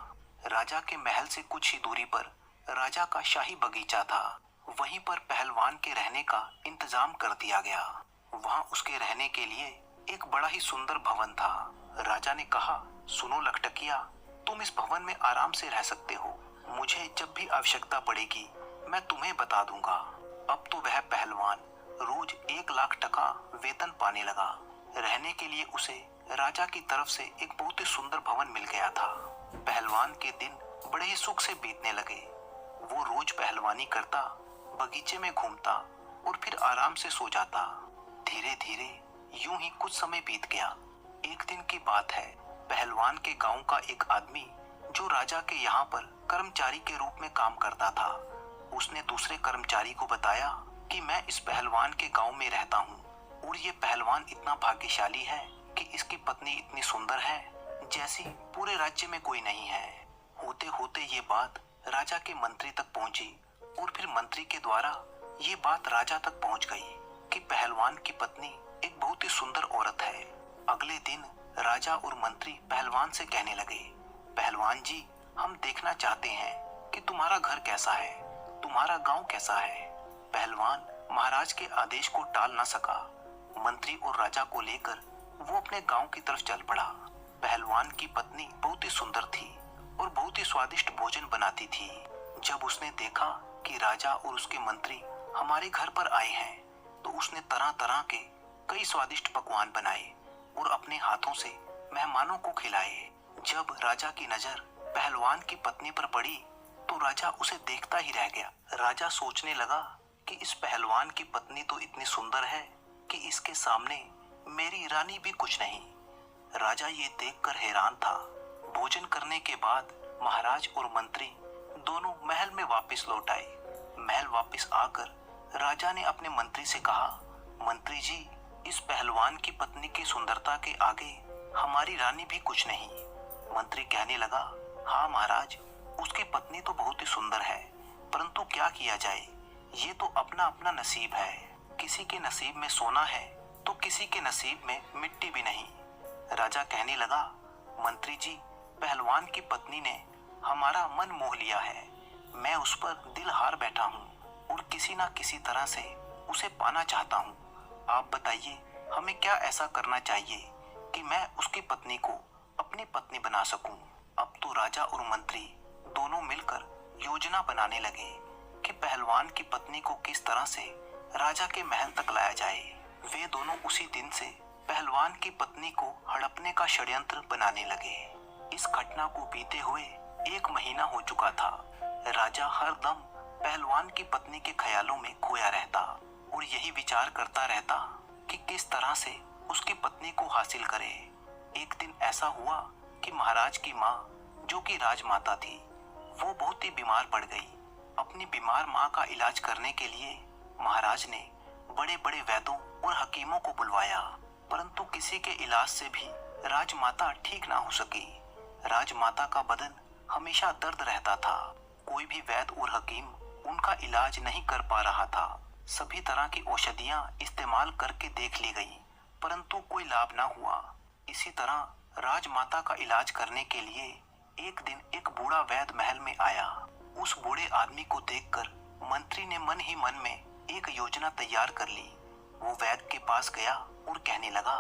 राजा के महल से कुछ ही दूरी पर राजा का शाही बगीचा था। वहीं पर पहलवान के रहने का इंतजाम कर दिया गया। वहां उसके रहने के लिए एक बड़ा ही सुंदर भवन था। राजा ने कहा, सुनो लखटकिया, तुम इस भवन में आराम से रह सकते हो। मुझे जब भी आवश्यकता पड़ेगी मैं तुम्हें बता दूंगा। अब तो वह पहलवान रोज 1 लाख टका वेतन पाने लगा। रहने के लिए उसे राजा की तरफ से एक बहुत ही सुंदर भवन मिल गया था। पहलवान के दिन बड़े ही सुख से बीतने लगे। वो रोज पहलवानी करता, बगीचे में घूमता और फिर आराम से सो जाता। धीरे धीरे यूं ही कुछ समय बीत गया। एक दिन की बात है, पहलवान के गांव का एक आदमी जो राजा के यहाँ पर कर्मचारी के रूप में काम करता था, उसने दूसरे कर्मचारी को बताया कि मैं इस पहलवान के गांव में रहता हूँ और ये पहलवान इतना भाग्यशाली है कि इसकी पत्नी इतनी सुंदर है जैसी पूरे राज्य में कोई नहीं है। होते होते ये बात राजा के मंत्री तक पहुंची और फिर मंत्री के द्वारा ये बात राजा तक पहुंच गई कि पहलवान की पत्नी एक बहुत ही सुंदर औरत है। अगले दिन राजा और मंत्री पहलवान से कहने लगे, पहलवान जी, हम देखना चाहते हैं कि तुम्हारा घर कैसा है, तुम्हारा गांव कैसा है। पहलवान महाराज के आदेश को टाल न सका। मंत्री और राजा को लेकर वो अपने गांव की तरफ चल पड़ा। पहलवान की पत्नी बहुत ही सुंदर थी और बहुत ही स्वादिष्ट भोजन बनाती थी। जब उसने देखा कि राजा और उसके मंत्री हमारे घर पर आए हैं, तो उसने तरह तरह के कई स्वादिष्ट पकवान बनाए और अपने हाथों से मेहमानों को खिलाए। जब राजा की नजर पहलवान की पत्नी पर पड़ी तो राजा उसे देखता ही रह गया। राजा सोचने लगा कि इस पहलवान की पत्नी तो इतनी सुंदर है कि इसके सामने मेरी रानी भी कुछ नहीं। राजा ये देखकर हैरान था। भोजन करने के बाद महाराज और मंत्री दोनों महल में वापस लौट आए। महल वापस आकर राजा ने अपने मंत्री से कहा, मंत्री जी, इस पहलवान की पत्नी की सुंदरता के आगे हमारी रानी भी कुछ नहीं। मंत्री कहने लगा, हाँ महाराज, उसकी पत्नी तो बहुत ही सुंदर है, परंतु क्या किया जाए, ये तो अपना अपना नसीब है। किसी के नसीब में सोना है तो किसी के नसीब में मिट्टी भी नहीं। राजा कहने लगा, मंत्री जी, पहलवान की पत्नी ने हमारा मन मोह लिया है। मैं उस पर दिल हार बैठा हूँ और किसी ना किसी तरह से उसे पाना चाहता हूँ। आप बताइए, हमें क्या ऐसा करना चाहिए कि मैं उसकी पत्नी को अपनी पत्नी बना सकूं। अब तो राजा और मंत्री दोनों मिलकर योजना बनाने लगे कि पहलवान की पत्नी को किस तरह से राजा के महल तक लाया जाए। वे दोनों उसी दिन से पहलवान की पत्नी को हड़पने का षड्यंत्र बनाने लगे। इस घटना को बीते हुए 1 महीना हो चुका था। राजा हर दम पहलवान की पत्नी के ख्यालों में खोया रहता और यही विचार करता रहता कि किस तरह से उसकी पत्नी को हासिल करे। एक दिन ऐसा हुआ कि महाराज की माँ, जो कि राजमाता थी, वो बहुत ही बीमार पड़ गई। अपनी बीमार माँ का इलाज करने के लिए महाराज ने बड़े बड़े वैद्यों और हकीमों को बुलवाया, परंतु किसी के इलाज से भी राजमाता ठीक ना हो सकी। राजमाता का बदन हमेशा दर्द रहता था। कोई भी वैद्य और हकीम उनका इलाज नहीं कर पा रहा था। सभी तरह की औषधियां इस्तेमाल करके देख ली गई, परंतु कोई लाभ ना हुआ। इसी तरह राजमाता का इलाज करने के लिए एक दिन एक बूढ़ा वैद्य महल में आया। उस बूढ़े आदमी को देखकर मंत्री ने मन ही मन में एक योजना तैयार कर ली। वो वैद्य के पास गया और कहने लगा,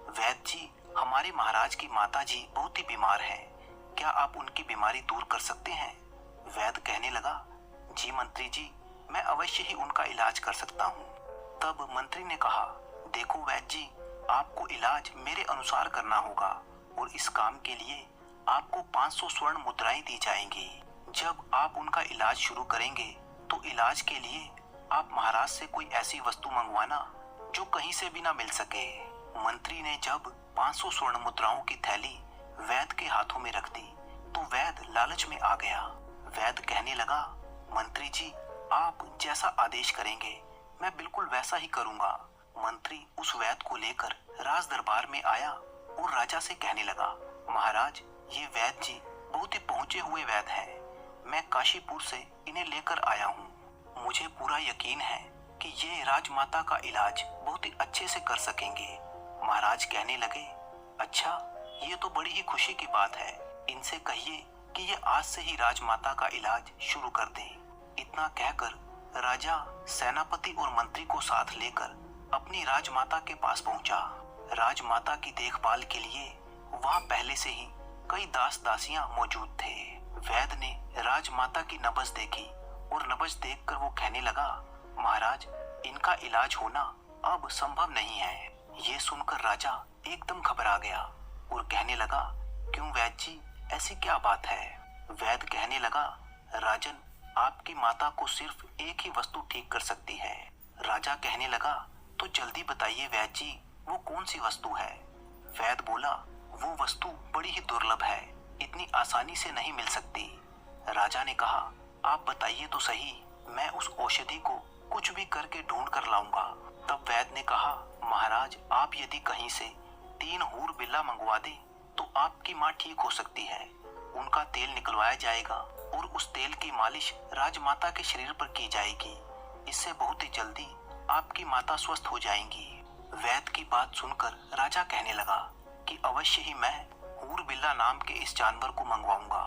वैद्य जी, हमारे महाराज की माता जी बहुत ही बीमार हैं, क्या आप उनकी बीमारी दूर कर सकते हैं? वैद्य कहने लगा, जी मंत्री जी, मैं अवश्य ही उनका इलाज कर सकता हूँ। तब मंत्री ने कहा, देखो वैद्य जी, आपको इलाज मेरे अनुसार करना होगा और इस काम के लिए आपको 500 स्वर्ण मुद्राएं दी जाएंगी। जब आप उनका इलाज शुरू करेंगे तो इलाज के लिए आप महाराज से कोई ऐसी वस्तु मंगवाना जो कहीं से भी ना मिल सके। मंत्री ने जब 500 स्वर्ण मुद्राओं की थैली वैद्य के हाथों में रख दी तो वैद्य लालच में आ गया। वैद्य कहने लगा, मंत्री जी, आप जैसा आदेश करेंगे मैं बिल्कुल वैसा ही करूंगा। मंत्री उस वैद्य को लेकर राज दरबार में आया और राजा से कहने लगा, महाराज, ये वैद्य जी बहुत ही पहुंचे हुए वैद्य हैं। मैं काशीपुर से इन्हें लेकर आया हूँ। मुझे पूरा यकीन है कि ये राजमाता का इलाज बहुत ही अच्छे से कर सकेंगे। महाराज कहने लगे, अच्छा, ये तो बड़ी ही खुशी की बात है। इनसे कहिए कि ये आज से ही राजमाता का इलाज शुरू कर दें। इतना कहकर राजा सेनापति और मंत्री को साथ लेकर अपनी राजमाता के पास पहुंचा। राजमाता की देखभाल के लिए वहां पहले से ही कई दास दासियां मौजूद थे। वैद्य ने राजमाता की नब्ज देखी और नब्ज देखकर वो कहने लगा, महाराज, इनका इलाज होना अब संभव नहीं है। ये सुनकर राजा एकदम घबरा गया और कहने लगा, क्यों वैद्य जी, ऐसी क्या बात है? वैद्य कहने लगा, राजन, आपकी माता को सिर्फ एक ही वस्तु ठीक कर सकती है। राजा कहने लगा, तो जल्दी बताइए वैद्य जी, वो कौन सी वस्तु है? वैद्य बोला, वो वस्तु बड़ी ही दुर्लभ है, इतनी आसानी से नहीं मिल सकती। राजा ने कहा, आप बताइए तो सही, मैं उस औषधि को कुछ भी करके ढूंढ कर लाऊंगा। तब वैद्य ने कहा, महाराज, आप यदि कहीं से 3 हूर बिल्ला मंगवा दें तो आपकी माँ ठीक हो सकती है। उनका तेल निकलवाया जाएगा और उस तेल की मालिश राजमाता के शरीर पर की जाएगी। इससे बहुत ही जल्दी आपकी माता स्वस्थ हो जाएंगी। वैद्य की बात सुनकर राजा कहने लगा कि अवश्य ही मैं हूर बिल्ला नाम के इस जानवर को मंगवाऊंगा।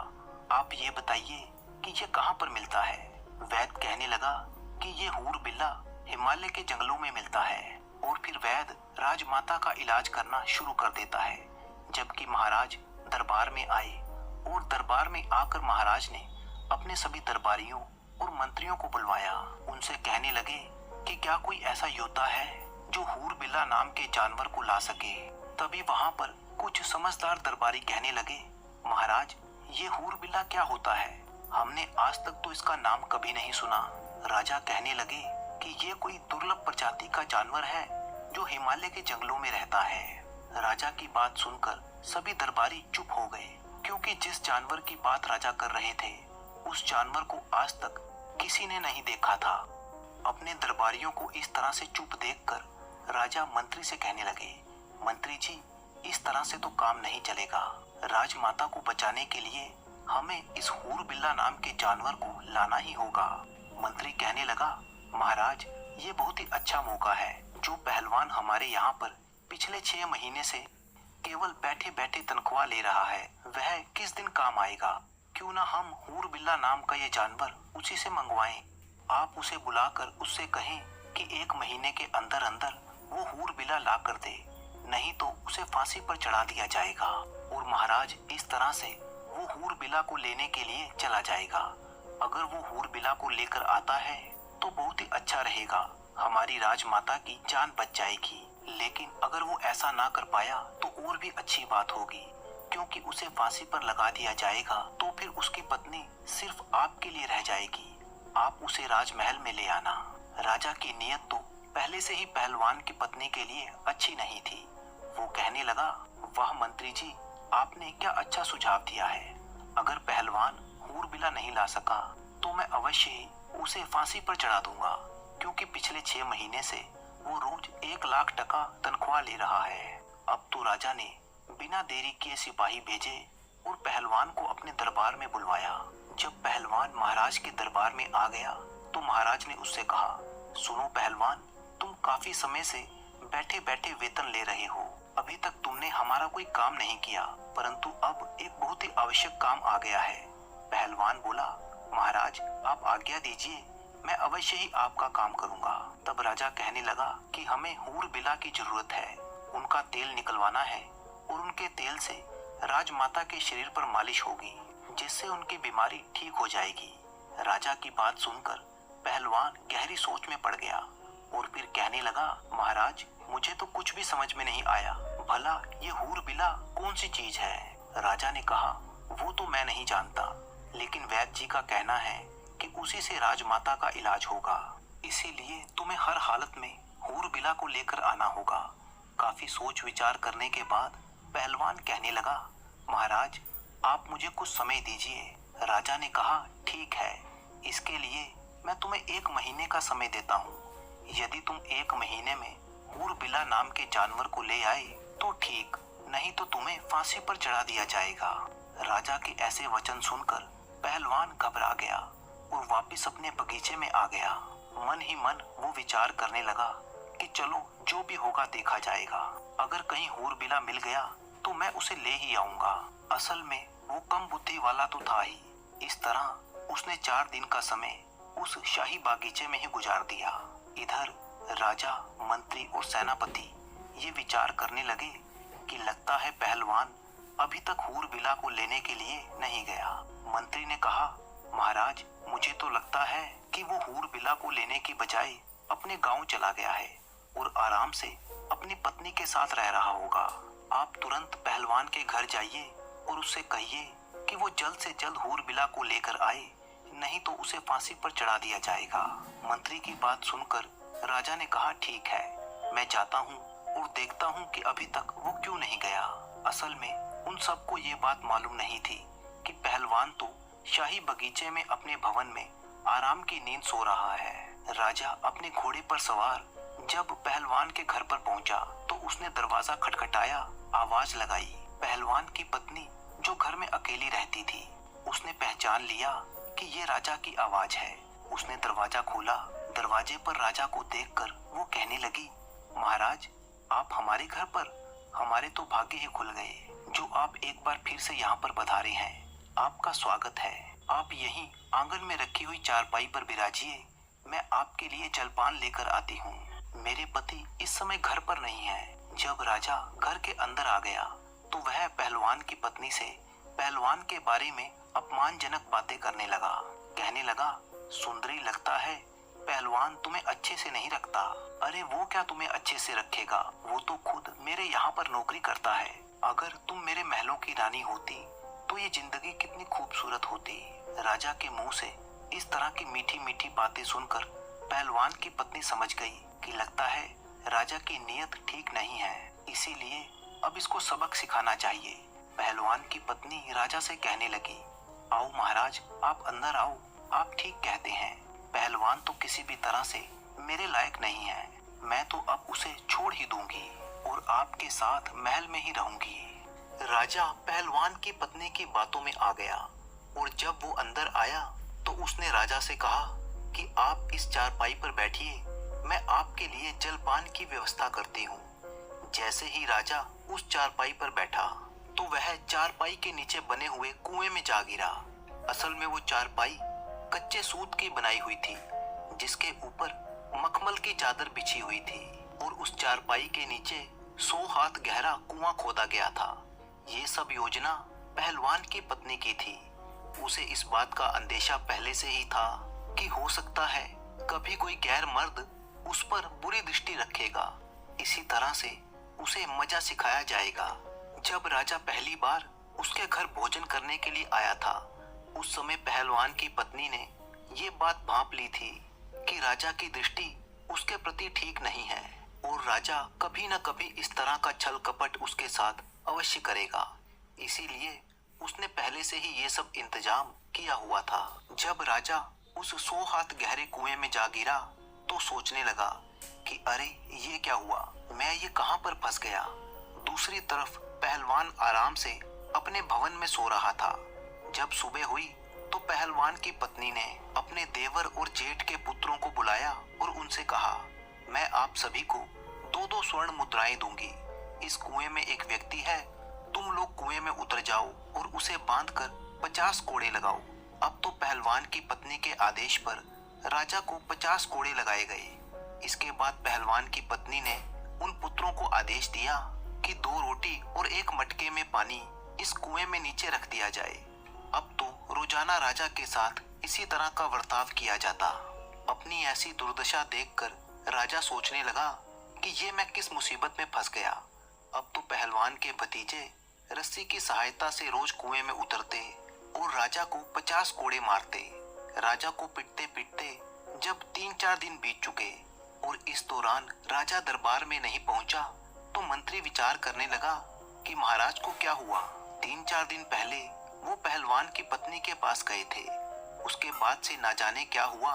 आप ये बताइए कि ये कहाँ पर मिलता है? वैद्य कहने लगा कि ये हूर बिल्ला हिमालय के जंगलों में मिलता है। और फिर वैद्य राजमाता का इलाज करना शुरू कर देता है। जबकि महाराज दरबार में आए और दरबार में आकर महाराज ने अपने सभी दरबारियों और मंत्रियों को बुलवाया। उनसे कहने लगे कि क्या कोई ऐसा योद्धा है जो हूर बिल्ला नाम के जानवर को ला सके। तभी वहां पर कुछ समझदार दरबारी कहने लगे, महाराज, ये हूर बिल्ला क्या होता है? हमने आज तक तो इसका नाम कभी नहीं सुना। राजा कहने लगे कि ये कोई दुर्लभ प्रजाति का जानवर है जो हिमालय के जंगलों में रहता है। राजा की बात सुनकर सभी दरबारी चुप हो गए, क्योंकि जिस जानवर की बात राजा कर रहे थे उस जानवर को आज तक किसी ने नहीं देखा था। अपने दरबारियों को इस तरह से चुप देखकर राजा मंत्री से कहने लगे, मंत्री जी, इस तरह से तो काम नहीं चलेगा। राजमाता को बचाने के लिए हमें इस हूर बिल्ला नाम के जानवर को लाना ही होगा। मंत्री कहने लगा, महाराज, ये बहुत ही अच्छा मौका है। जो पहलवान हमारे यहाँ पर पिछले 6 महीने से केवल बैठे बैठे तनख्वाह ले रहा है, वह किस दिन काम आएगा? क्यों ना हम हूर बिल्ला नाम का ये जानवर उसी से मंगवाएं। आप उसे बुलाकर उससे कहें कि 1 महीने के अंदर अंदर वो हूर बिल्ला ला कर दे, नहीं तो उसे फांसी पर चढ़ा दिया जाएगा। और महाराज इस तरह से वो हूर बिल्ला को लेने के लिए चला जाएगा। अगर वो हूर बिल्ला को लेकर आता है तो बहुत ही अच्छा रहेगा, हमारी राजमाता की जान बच जाएगी। लेकिन अगर वो ऐसा ना कर पाया तो और भी अच्छी बात होगी, क्योंकि उसे फांसी पर लगा दिया जाएगा तो फिर उसकी पत्नी सिर्फ आपके लिए रह जाएगी। आप उसे राजमहल में ले आना। राजा की नीयत तो पहले से ही पहलवान की पत्नी के लिए अच्छी नहीं थी। वो कहने लगा, वाह मंत्री जी, आपने क्या अच्छा सुझाव दिया है। अगर पहलवान हूर बिल्ला नहीं ला सका तो मैं अवश्य ही उसे फांसी पर चढ़ा दूंगा, क्योंकि पिछले 6 महीने से वो रोज 1 लाख टका तनख्वाह ले रहा है। अब तो राजा ने बिना देरी किए सिपाही भेजे और पहलवान को अपने दरबार में बुलवाया। जब पहलवान महाराज के दरबार में आ गया तो महाराज ने उससे कहा, सुनो पहलवान, तुम काफी समय से बैठे बैठे वेतन ले रहे हो। अभी तक तुमने हमारा कोई काम नहीं किया, परंतु अब एक बहुत ही आवश्यक काम आ गया है। पहलवान बोला, महाराज आप आज्ञा दीजिए, मैं अवश्य ही आपका काम करूंगा। तब राजा कहने लगा कि हमें हूर बिल्ला की जरूरत है, उनका तेल निकलवाना है और उनके तेल से राजमाता के शरीर पर मालिश होगी, जिससे उनकी बीमारी ठीक हो जाएगी। राजा की बात सुनकर पहलवान गहरी सोच में पड़ गया और फिर कहने लगा, महाराज मुझे तो कुछ भी समझ में नहीं आया, भला ये हूर बिल्ला कौन सी चीज है? राजा ने कहा, वो तो मैं नहीं जानता, लेकिन वैद्य जी का कहना है कि उसी से राजमाता का इलाज होगा, इसीलिए तुम्हें हर हालत में हूर बिल्ला को लेकर आना होगा। काफी सोच विचार करने के बाद पहलवान कहने लगा, महाराज आप मुझे कुछ समय दीजिए। राजा ने कहा, ठीक है, इसके लिए मैं तुम्हें 1 महीने का समय देता हूँ। यदि तुम 1 महीने में हूर बिल्ला नाम के जानवर को ले आए तो ठीक, नहीं तो तुम्हें फांसी पर चढ़ा दिया जाएगा। राजा के ऐसे वचन सुनकर पहलवान घबरा गया और वापस अपने बगीचे में आ गया। मन ही मन वो विचार करने लगा कि चलो जो भी होगा देखा जाएगा। अगर कहीं हूर बिल्ला मिल गया तो मैं उसे ले ही आऊंगा। असल में वो कम बुद्धि वाला तो था ही। इस तरह उसने 4 दिन का समय उस शाही बागीचे में ही गुजार दिया। इधर राजा, मंत्री और सेनापति ये विचार करने लगे कि लगता है पहलवान अभी तक हूर बिल्ला को लेने के लिए नहीं गया। मंत्री ने कहा, महाराज मुझे तो लगता है कि वो हूर बिल्ला को लेने की बजाय अपने गांव चला गया है और आराम से अपनी पत्नी के साथ रह रहा होगा। आप तुरंत पहलवान के घर जाइए और उससे कहिए कि वो जल्द से जल्द हूर बिल्ला को लेकर आए, नहीं तो उसे फांसी पर चढ़ा दिया जाएगा। मंत्री की बात सुनकर राजा ने कहा, ठीक है, मैं जाता हूँ और देखता हूँ कि अभी तक वो क्यों नहीं गया। असल में उन सबको ये बात मालूम नहीं थी कि पहलवान तो शाही बगीचे में अपने भवन में आराम की नींद सो रहा है। राजा अपने घोड़े पर सवार जब पहलवान के घर पर पहुंचा तो उसने दरवाजा खटखटाया, आवाज लगाई। पहलवान की पत्नी जो घर में अकेली रहती थी, उसने पहचान लिया कि ये राजा की आवाज है। उसने दरवाजा खोला। दरवाजे पर राजा को देखकर वो कहने लगी, महाराज, आप हमारे घर पर? हमारे तो भाग्य ही खुल गए जो आप एक बार फिर से यहाँ पर पधारे हैं। आपका स्वागत है। आप यहीं आंगन में रखी हुई चारपाई पर विराजिए, मैं आपके लिए जलपान लेकर आती हूँ। मेरे पति इस समय घर पर नहीं है। जब राजा घर के अंदर आ गया तो वह पहलवान की पत्नी से पहलवान के बारे में अपमानजनक बातें करने लगा। कहने लगा, सुंदरी, लगता है पहलवान तुम्हें अच्छे से नहीं रखता। अरे वो क्या तुम्हें अच्छे से रखेगा, वो तो खुद मेरे यहाँ पर नौकरी करता है। अगर तुम मेरे महलों की रानी होती तो ये जिंदगी कितनी खूबसूरत होती। राजा के मुंह से इस तरह की मीठी मीठी बातें सुनकर पहलवान की पत्नी समझ गई कि लगता है राजा की नीयत ठीक नहीं है, इसीलिए अब इसको सबक सिखाना चाहिए। पहलवान की पत्नी राजा से कहने लगी, आओ महाराज, आप अंदर आओ, आप ठीक कहते हैं। पहलवान तो किसी भी तरह से मेरे लायक नहीं है। मैं तो अब उसे छोड़ ही दूंगी और आपके साथ महल में ही रहूंगी। राजा पहलवान की पत्नी की बातों में आ गया और जब वो अंदर आया तो उसने राजा से कहा कि आप इस चारपाई पर बैठिए, मैं आपके लिए जलपान की व्यवस्था करती हूँ। जैसे ही राजा उस चारपाई पर बैठा तो वह चारपाई के नीचे बने हुए कुएं में जा गिरा। असल में वो चारपाई कच्चे सूत की बनाई हुई थी, जिसके ऊपर मखमल की चादर बिछी हुई थी और उस चारपाई के नीचे 100 हाथ गहरा कुआं खोदा गया था। ये सब योजना पहलवान की पत्नी की थी। उसे इस बात का अंदेशा पहले से ही था कि हो सकता है कभी कोई गैर मर्द उस पर बुरी दृष्टि रखेगा। इसी तरह से उसे मजा सिखाया जाएगा। जब राजा पहली बार उसके घर भोजन करने के लिए आया था, उस समय पहलवान की पत्नी ने ये बात भांप ली थी कि राजा की दृष्टि उसके प्रति ठीक नहीं है और राजा कभी न कभी इस तरह का छल कपट उसके साथ अवश्य करेगा। इसीलिए उसने पहले से ही ये सब इंतजाम किया हुआ था। जब राजा उस 100 हाथ गहरे कुएं में जा गिरा तो सोचने लगा कि अरे ये क्या हुआ, मैं ये कहां पर फंस गया। दूसरी तरफ पहलवान आराम से अपने भवन में सो रहा था। जब सुबह हुई तो पहलवान की पत्नी ने अपने देवर और जेठ के पुत्रों को बुलाया और उनसे कहा, मैं आप सभी को 2-2 स्वर्ण मुद्राएं दूंगी। इस कुएं में एक व्यक्ति है, तुम लोग कुएं में उतर जाओ और उसे बांधकर 50 कोड़े लगाओ। अब तो पहलवान की पत्नी के आदेश पर राजा को 50 कोड़े लगाए गए। इसके बाद पहलवान की पत्नी ने उन पुत्रों को आदेश दिया कि 2 रोटी और 1 मटके में पानी इस कुएं में नीचे रख दिया जाए। अब तो रोजाना राजा के साथ इसी तरह का बर्ताव किया जाता। अपनी ऐसी दुर्दशा देखकर राजा सोचने लगा कि ये मैं किस मुसीबत में फंस गया। अब तो पहलवान के भतीजे रस्सी की सहायता से रोज कुएं में उतरते और राजा को 50 कोड़े मारते। राजा को पिटते पिटते जब 3-4 दिन बीत चुके और इस दौरान राजा दरबार में नहीं पहुंचा तो मंत्री विचार करने लगा कि महाराज को क्या हुआ। 3-4 दिन पहले वो पहलवान की पत्नी के पास गए थे, उसके बाद से ना जाने क्या हुआ।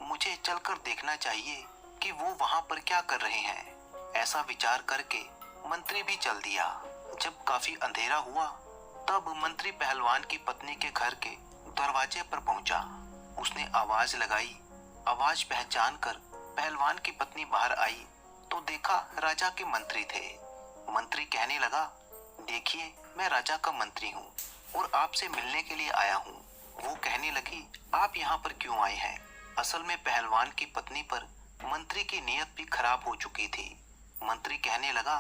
मुझे चलकर देखना चाहिए कि वो वहां पर क्या कर रहे हैं। ऐसा विचार करके मंत्री भी चल दिया। जब काफी अंधेरा हुआ तब मंत्री पहलवान की पत्नी के घर के दरवाजे पर पहुंचा। उसने आवाज लगाई। आवाज पहचान कर पहलवान की पत्नी बाहर आई तो देखा राजा के मंत्री थे। मंत्री कहने लगा, देखिए मैं राजा का मंत्री हूँ और आपसे मिलने के लिए आया हूँ। वो कहने लगी, आप यहाँ पर क्यों आए हैं। असल में पहलवान की पत्नी पर मंत्री की नीयत भी खराब हो चुकी थी। मंत्री कहने लगा,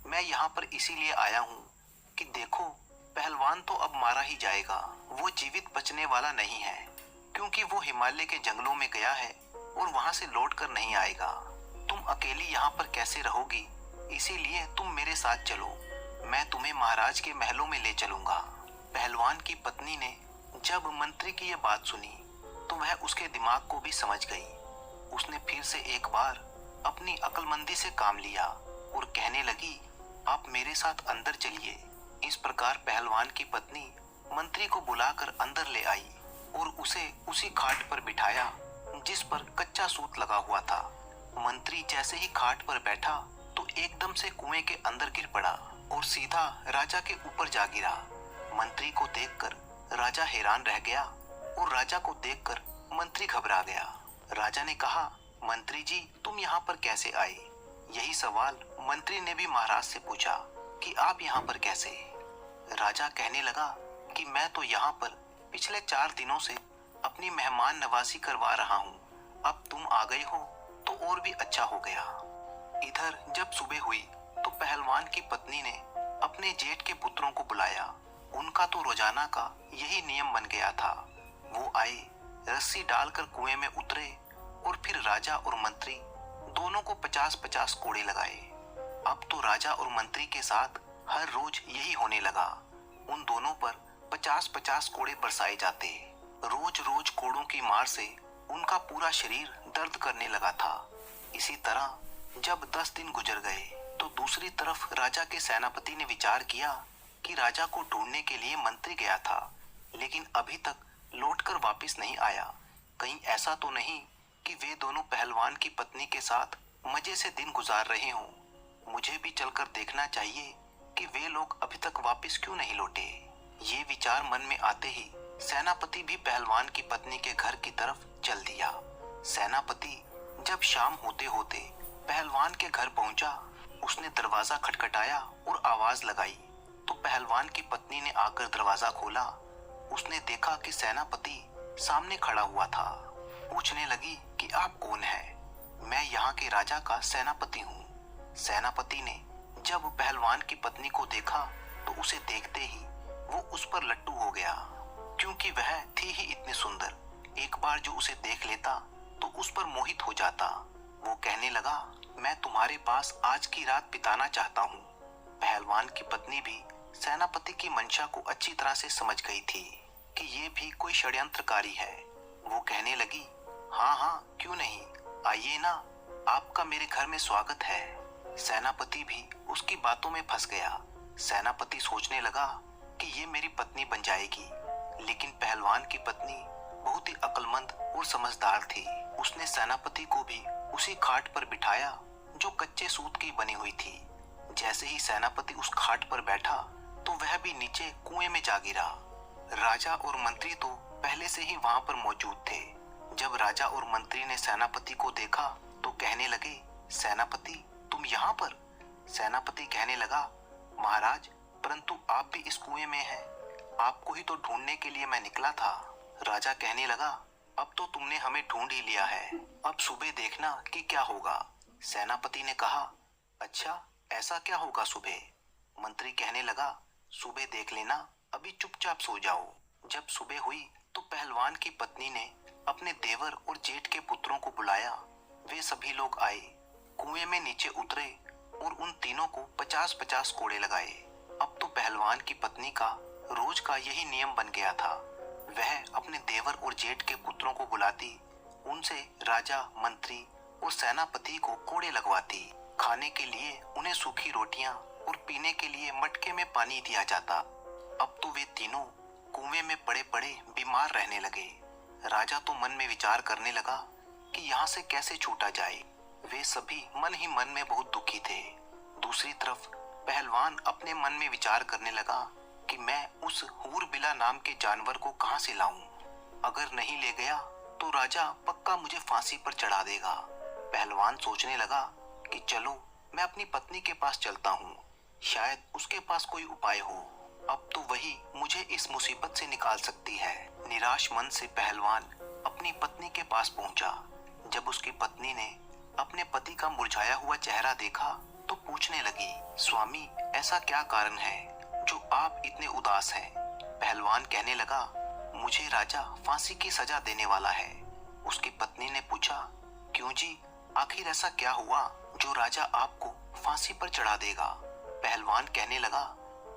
मैं यहाँ पर इसीलिए आया हूँ कि देखो पहलवान तो अब मारा ही जाएगा, वो जीवित बचने वाला नहीं है क्योंकि वो हिमालय के जंगलों में गया है और वहां से लौट कर नहीं आएगा। तुम अकेली यहाँ पर कैसे रहोगी, इसीलिए तुम मेरे साथ चलो, मैं तुम्हें महाराज के महलों में ले चलूंगा। पहलवान की पत्नी ने जब मंत्री की ये बात सुनी तो वह उसके दिमाग को भी समझ गई। उसने फिर से एक बार अपनी अक्लमंदी से काम लिया और कहने लगी, आप मेरे साथ अंदर चलिए। इस प्रकार पहलवान की पत्नी मंत्री को बुलाकर अंदर ले आई और उसे उसी खाट पर बिठाया जिस पर कच्चा सूत लगा हुआ था। मंत्री जैसे ही खाट पर बैठा तो एकदम से कुएं के अंदर गिर पड़ा और सीधा राजा के ऊपर जा गिरा। मंत्री को देखकर राजा हैरान रह गया और राजा को देखकर मंत्री घबरा गया। राजा ने कहा, मंत्री जी, तुम यहाँ पर कैसे आए? यही सवाल मंत्री ने भी महाराज से पूछा कि आप यहाँ पर कैसे? राजा कहने लगा कि मैं तो यहाँ पर पिछले 4 दिनों से अपनी मेहमान नवाजी करवा रहा हूँ। अब तुम आ गए हो तो और भी अच्छा हो गया। इधर जब सुबह हुई तो पहलवान की पत्नी ने अपने जेठ के पुत्रों को बुलाया। उनका तो रोजाना का यही नियम बन गया था। वो आए, रस्सी डालकर कुएं में उतरे और फिर राजा और मंत्री दोनों को 50-50 कोड़े लगाए। अब तो राजा और मंत्री के साथ हर रोज यही होने लगा। उन दोनों पर 50-50 कोड़े बरसाए जाते। रोज रोज कोड़ों की मार से उनका पूरा शरीर दर्द करने लगा था। इसी तरह जब 10 दिन गुजर गए तो दूसरी तरफ राजा के सेनापति ने विचार किया कि राजा को ढूंढने के लिए मंत्री गया था, लेकिन अभी तक लौटकर वापस नहीं आया। कहीं ऐसा तो नहीं कि वे दोनों पहलवान की पत्नी के साथ मजे से दिन गुजार रहे हों। मुझे भी चलकर देखना चाहिए कि वे लोग अभी तक वापस क्यों नहीं लौटे। ये विचार मन में आते ही सेनापति भी पहलवान की पत्नी के घर की तरफ चल दिया। सेनापति जब शाम होते होते पहलवान के घर पहुंचा, उसने दरवाजा खटखटाया और आवाज लगाई तो पहलवान की पत्नी ने आकर दरवाजा खोला। उसने देखा कि सेनापति सामने खड़ा हुआ था। पूछने लगी कि आप कौन हैं? मैं यहाँ के राजा का सेनापति हूँ। सेनापति ने जब पहलवान की पत्नी को देखा तो उसे देखते ही वो उस पर लट्टू हो गया, क्योंकि वह थी ही इतनी सुंदर। एक बार जो उसे देख लेता तो उस पर मोहित हो जाता। वो कहने लगा, मैं तुम्हारे पास आज की रात बिताना चाहता हूँ। पहलवान की पत्नी भी सेनापति की मंशा को अच्छी तरह से समझ गई थी कि ये भी कोई षड्यंत्रकारी है। वो कहने लगी, हाँ हाँ, क्यों नहीं, आइए ना, आपका मेरे घर में स्वागत है। सेनापति भी उसकी बातों में फंस गया। सेनापति सोचने लगा कि ये मेरी पत्नी बन जाएगी, लेकिन पहलवान की पत्नी बहुत ही अक्लमंद और समझदार थी। उसने सेनापति को भी उसी खाट पर बिठाया जो कच्चे सूत की बनी हुई थी। जैसे ही सेनापति उस खाट पर बैठा तो वह भी नीचे कुएं में जा गिरा। राजा और मंत्री तो पहले से ही वहां पर मौजूद थे। जब राजा और मंत्री ने सेनापति को देखा तो कहने लगे, सेनापति, तुम यहाँ पर? सेनापति कहने लगा, महाराज, परंतु आप भी इस कुएं में हैं। आपको ही तो ढूंढने के लिए मैं निकला था। राजा कहने लगा, अब तो तुमने हमें ढूंढ ही लिया है, अब सुबह देखना कि क्या होगा। सेनापति ने कहा, अच्छा, ऐसा क्या होगा सुबह? मंत्री कहने लगा, सुबह देख लेना, अभी चुपचाप सो जाओ। जब सुबह हुई तो पहलवान की पत्नी ने अपने देवर और जेठ के पुत्रों को बुलाया। वे सभी लोग आए, कुएं में नीचे उतरे और उन तीनों को 50-50 कोड़े लगाए। अब तो पहलवान की पत्नी का रोज का यही नियम बन गया था। वह अपने देवर और जेठ के पुत्रों को बुलाती, उनसे राजा, मंत्री और सेनापति को कोड़े लगवाती। खाने के लिए उन्हें सूखी रोटियां और पीने के लिए मटके में पानी दिया जाता। अब तो वे तीनों कुएं में पड़े पड़े बीमार रहने लगे। राजा तो मन में विचार करने लगा कि यहाँ से कैसे छूटा जाए। वे सभी मन ही मन में बहुत दुखी थे। दूसरी तरफ पहलवान अपने मन में विचार करने लगा कि मैं उस हूरबिला नाम के जानवर को कहाँ से लाऊं। अगर नहीं ले गया तो राजा पक्का मुझे फांसी पर चढ़ा देगा। पहलवान सोचने लगा कि चलो, मैं अपनी पत्नी के पास चलता हूँ, शायद उसके पास कोई उपाय हो। अब तो वही मुझे इस मुसीबत से निकाल सकती है। निराश मन से पहलवान अपनी पत्नी के पास पहुंचा। जब उसकी पत्नी ने अपने पति का मुरझाया हुआ चेहरा देखा तो पूछने लगी, स्वामी, ऐसा क्या कारण है जो आप इतने उदास हैं? पहलवान कहने लगा, मुझे राजा फांसी की सजा देने वाला है। उसकी पत्नी ने पूछा, क्यों जी, आखिर ऐसा क्या हुआ जो राजा आपको फांसी पर चढ़ा देगा? पहलवान कहने लगा,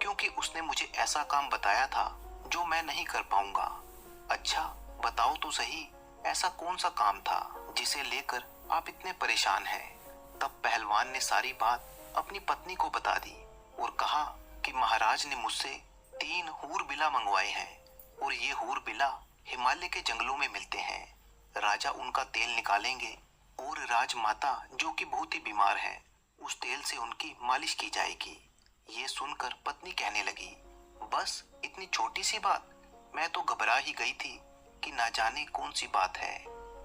क्योंकि उसने मुझे ऐसा काम बताया था जो मैं नहीं कर पाऊंगा। अच्छा, बताओ तो सही, ऐसा कौन सा काम था जिसे लेकर आप इतने परेशान हैं? तब पहलवान ने सारी बात अपनी पत्नी को बता दी और कहा कि महाराज ने मुझसे 3 हूर बिला मंगवाए हैं और ये हूर बिला हिमालय के जंगलों में मिलते हैं। राजा उनका तेल निकालेंगे और राजमाता जो कि बहुत ही बीमार है, उस तेल से उनकी मालिश की जाएगी। ये सुनकर पत्नी कहने लगी, बस इतनी छोटी सी बात? मैं तो घबरा ही गई थी कि ना जाने कौन सी बात है।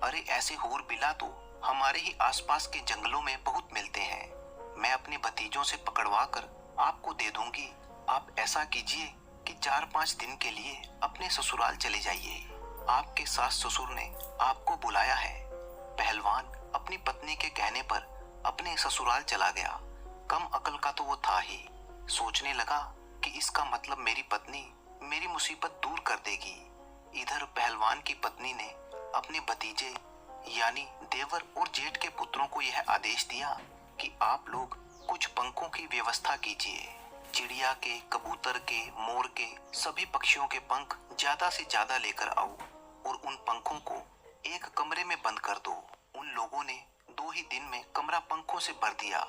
अरे ऐसे हूर बिला तो हमारे ही आसपास के जंगलों में बहुत मिलते हैं। मैं अपने भतीजों से पकड़वा कर आपको दे दूंगी। आप ऐसा कीजिए कि 4-5 दिन के लिए अपने ससुराल चले जाइए। आपके सास ससुर ने आपको बुलाया है। पहलवान अपनी पत्नी के कहने पर अपने ससुराल चला गया। कम अकल का तो वो था ही। सोचने लगा कि इसका मतलब मेरी पत्नी मेरी मुसीबत दूर कर देगी। इधर पहलवान की पत्नी ने अपने भतीजे यानी देवर और जेठ के पुत्रों को यह आदेश दिया कि आप लोग कुछ पंखों की व्यवस्था कीजिए। चिड़िया के, कबूतर के, मोर के, सभी पक्षियों के पंख ज्यादा से ज्यादा लेकर आओ और उन पंखों को एक कमरे में बंद कर दो। उन लोगों ने 2 ही दिन में कमरा पंखों से भर दिया।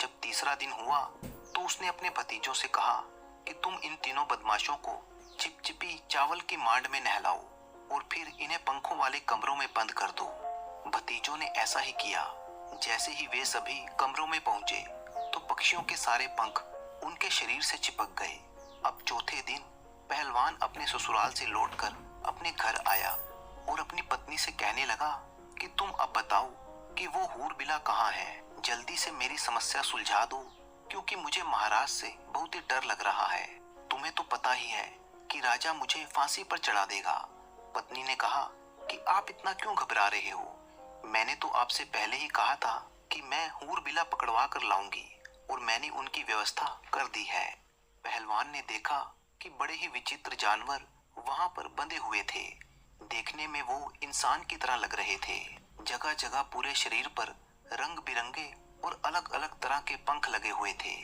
जब तीसरा दिन हुआ तो उसने अपने भतीजों से कहा कि तुम इन तीनों बदमाशों को चिपचिपी चावल की मांड में नहलाओ और फिर इन्हें पंखों वाले कमरों में बंद कर दो। भतीजों ने ऐसा ही किया। जैसे ही वे सभी कमरों में पहुंचे तो पक्षियों के सारे पंख उनके शरीर से चिपक गए। अब चौथे दिन पहलवान अपने ससुराल से लौटकर अपने घर आया और अपनी पत्नी से कहने लगा कि तुम अब बताओ कि वो हूर बिला कहाँ है। जल्दी से मेरी समस्या सुलझा दो, क्योंकि मुझे महाराज से बहुत ही डर लग रहा है। तुम्हें तो पता ही है कि राजा मुझे फांसी पर चढ़ा देगा। पत्नी ने कहा कि आप इतना क्यों घबरा रहे हो? मैंने तो आपसे पहले ही कहा था कि मैं हूर बिला पकड़वा कर लाऊंगी और मैंने उनकी व्यवस्था कर दी है। पहलवान ने देखा कि बड़े ही विचित्र जानवर वहां पर बंधे हुए थे। देखने में वो इंसान की तरह लग रहे थे। जगह जगह पूरे शरीर पर रंग बिरंगे और अलग अलग तरह के पंख लगे हुए थे।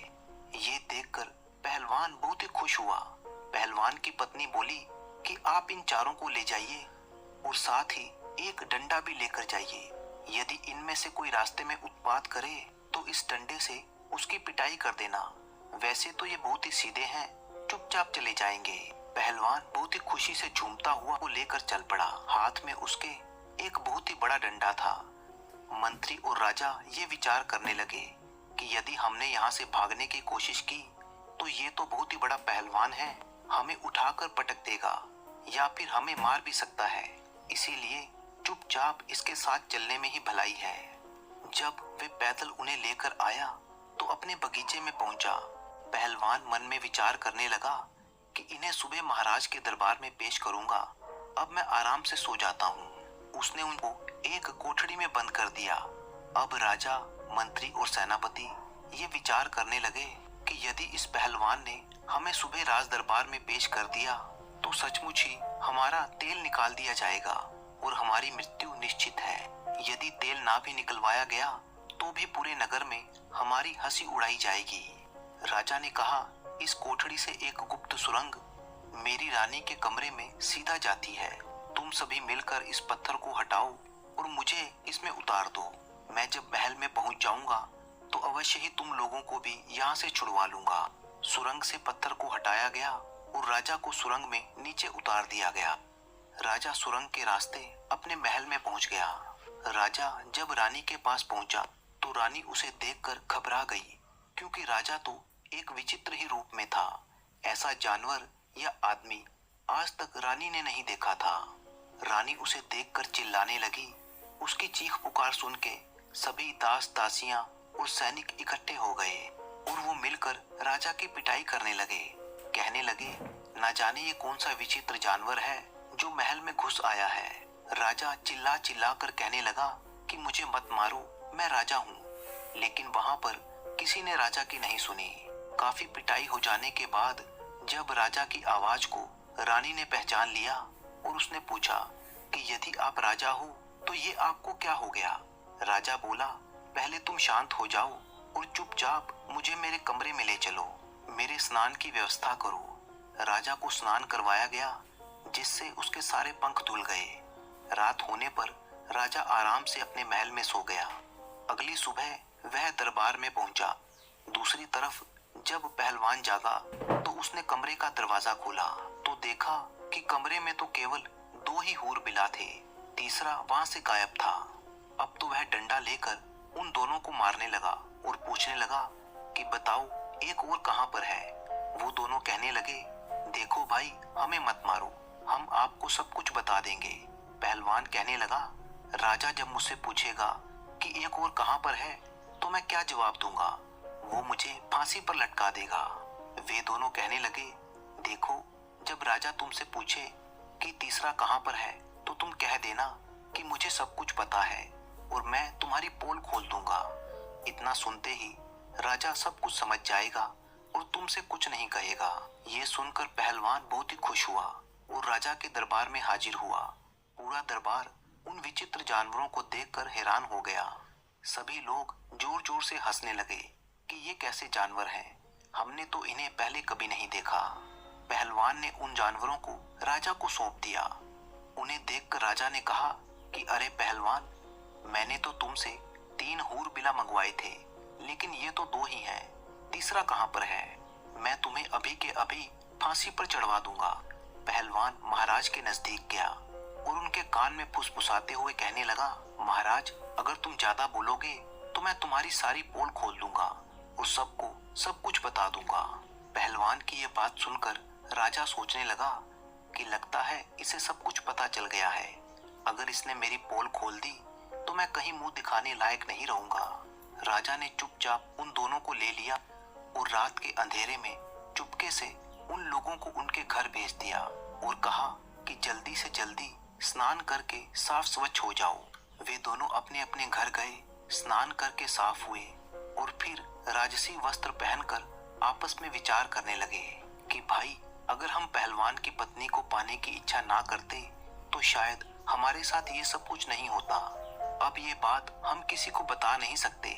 ये देखकर पहलवान बहुत ही खुश हुआ। पहलवान की पत्नी बोली कि आप इन चारों को ले जाइए और साथ ही एक डंडा भी लेकर जाइए। यदि इनमें से कोई रास्ते में उत्पात करे तो इस डंडे से उसकी पिटाई कर देना। वैसे तो ये बहुत ही सीधे हैं, चुपचाप चले जाएंगे। पहलवान बहुत ही खुशी से झूमता हुआ वो लेकर चल पड़ा। हाथ में उसके एक बहुत ही बड़ा डंडा था। मंत्री और राजा ये विचार करने लगे कि यदि हमने यहाँ से भागने की कोशिश की तो ये तो बहुत ही बड़ा पहलवान है, हमें उठाकर पटक देगा या फिर हमें मार भी सकता है। इसीलिए चुपचाप इसके साथ चलने में ही भलाई है। जब वे पैदल उन्हें लेकर आया तो अपने बगीचे में पहुंचा। पहलवान मन में विचार करने लगा कि इन्हें सुबह महाराज के दरबार में पेश करूंगा। अब मैं आराम से सो जाता हूँ। उसने उनको एक कोठड़ी में बंद कर दिया। अब राजा, मंत्री और सेनापति ये विचार करने लगे कि यदि इस पहलवान ने हमें सुबह राज दरबार में पेश कर दिया तो सचमुच ही हमारा तेल निकाल दिया जाएगा और हमारी मृत्यु निश्चित है। यदि तेल ना भी निकलवाया गया तो भी पूरे नगर में हमारी हंसी उड़ाई जाएगी। राजा ने कहा, इस कोठड़ी से एक गुप्त सुरंग मेरी रानी के कमरे में सीधा जाती है। तुम सभी मिलकर इस पत्थर को हटाओ और मुझे इसमें उतार दो। मैं जब महल में पहुंच जाऊंगा तो अवश्य ही तुम लोगों को भी यहाँ से छुड़वा लूंगा। सुरंग से पत्थर को हटाया गया और राजा को सुरंग में नीचे उतार दिया गया। राजा सुरंग के रास्ते अपने महल में पहुंच गया। राजा जब रानी के पास पहुंचा तो रानी उसे देखकर घबरा गई, क्योंकि राजा तो एक विचित्र ही रूप में था। ऐसा जानवर या आदमी आज तक रानी ने नहीं देखा था। रानी उसे देखकर चिल्लाने लगी। उसकी चीख पुकार सुन के सभी दास दासियां और सैनिक इकट्ठे हो गए और वो मिलकर राजा की पिटाई करने लगे। कहने लगे, ना जाने ये कौन सा विचित्र जानवर है जो महल में घुस आया है। राजा चिल्ला चिल्ला कर कहने लगा कि मुझे मत मारो, मैं राजा हूँ। लेकिन वहां पर किसी ने राजा की नहीं सुनी। काफी पिटाई हो जाने के बाद जब राजा की आवाज को रानी ने पहचान लिया और उसने पूछा कि यदि आप राजा हो तो ये आपको क्या हो गया। राजा बोला, पहले तुम शांत हो जाओ और चुपचाप मुझे मेरे कमरे में ले चलो, मेरे स्नान की व्यवस्था करो। राजा को स्नान करवाया गया, जिससे उसके सारे पंख धुल गए। रात होने पर राजा आराम से अपने महल में सो गया। अगली सुबह वह दरबार में पहुंचा। दूसरी तरफ जब पहलवान जागा तो उसने कमरे का दरवाजा खोला तो देखा कि कमरे में तो केवल 2 ही हूर बिला थे, तीसरा वहां से गायब था। अब तो वह डंडा लेकर उन दोनों को मारने लगा और पूछने लगा कि बताओ एक और कहां पर है। वो दोनों कहने लगे, देखो भाई, हमें मत मारो, हम आपको सब कुछ बता देंगे। पहलवान कहने लगा, राजा जब मुझसे पूछेगा कि एक और कहां पर है तो मैं क्या जवाब दूंगा, वो मुझे फांसी पर लटका देगा। वे दोनों कहने लगे, देखो, जब राजा तुमसे पूछे कि तीसरा कहां पर है तो तुम कह देना कि मुझे सब कुछ पता है और मैं तुम्हारी पोल खोल दूंगा। इतना सुनते ही राजा सब कुछ समझ जाएगा और तुमसे कुछ नहीं कहेगा। ये सुनकर पहलवान बहुत ही खुश हुआ और राजा के दरबार में हाजिर हुआ। पूरा दरबार उन विचित्र जानवरों को देखकर हैरान हो गया। सभी लोग जोर जोर से हंसने लगे कि ये कैसे जानवर हैं, हमने तो इन्हें पहले कभी नहीं देखा। पहलवान ने उन जानवरों को राजा को सौंप दिया। उन्हें देखकर राजा ने कहा कि अरे पहलवान, मैंने तो तुमसे 3 हूर बिला मंगवाए थे, लेकिन ये तो 2 ही हैं, तीसरा कहां पर है? मैं तुम्हें अभी के अभी फांसी पर चढ़वा दूंगा। पहलवान महाराज के नजदीक गया और उनके कान में फुसफुसाते हुए कहने लगा, महाराज, अगर तुम ज्यादा बोलोगे तो मैं तुम्हारी सारी पोल खोल दूंगा और सबको सब कुछ बता दूंगा। पहलवान की ये बात सुनकर राजा सोचने लगा कि लगता है इसे सब कुछ पता चल गया है। अगर इसने मेरी पोल खोल दी तो मैं कहीं मुंह दिखाने लायक नहीं रहूंगा। राजा ने चुपचाप उन दोनों को ले लिया और रात के अंधेरे में चुपके से उन लोगों को उनके घर भेज दिया और कहा कि जल्दी से जल्दी स्नान करके साफ स्वच्छ हो जाओ। वे दोनों अपने अपने घर गए, स्नान करके साफ हुए और फिर राजसी वस्त्र पहनकर आपस में विचार करने लगे कि भाई, अगर हम पहलवान की पत्नी को पाने की इच्छा ना करते तो शायद हमारे साथ ये सब कुछ नहीं होता। अब ये बात हम किसी को बता नहीं सकते।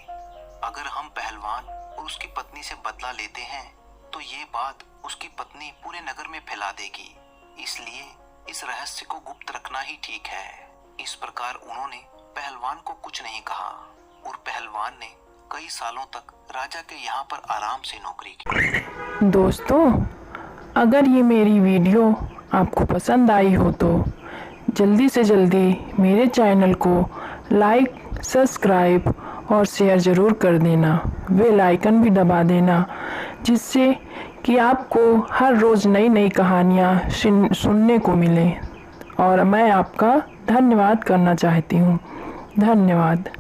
अगर हम पहलवान और उसकी पत्नी से बदला लेते हैं तो ये बात उसकी पत्नी पूरे नगर में फैला देगी, इसलिए इस रहस्य को गुप्त रखना ही ठीक है। इस प्रकार उन्होंने पहलवान को कुछ नहीं कहा और पहलवान ने कई सालों तक राजा के यहाँ पर आराम से नौकरी की। दोस्तों, अगर ये मेरी वीडियो आपको पसंद आई हो तो जल्दी से जल्दी मेरे चैनल को लाइक, सब्सक्राइब और शेयर ज़रूर कर देना। बेल आइकन भी दबा देना, जिससे कि आपको हर रोज़ नई नई कहानियाँ सुनने को मिले। और मैं आपका धन्यवाद करना चाहती हूँ। धन्यवाद।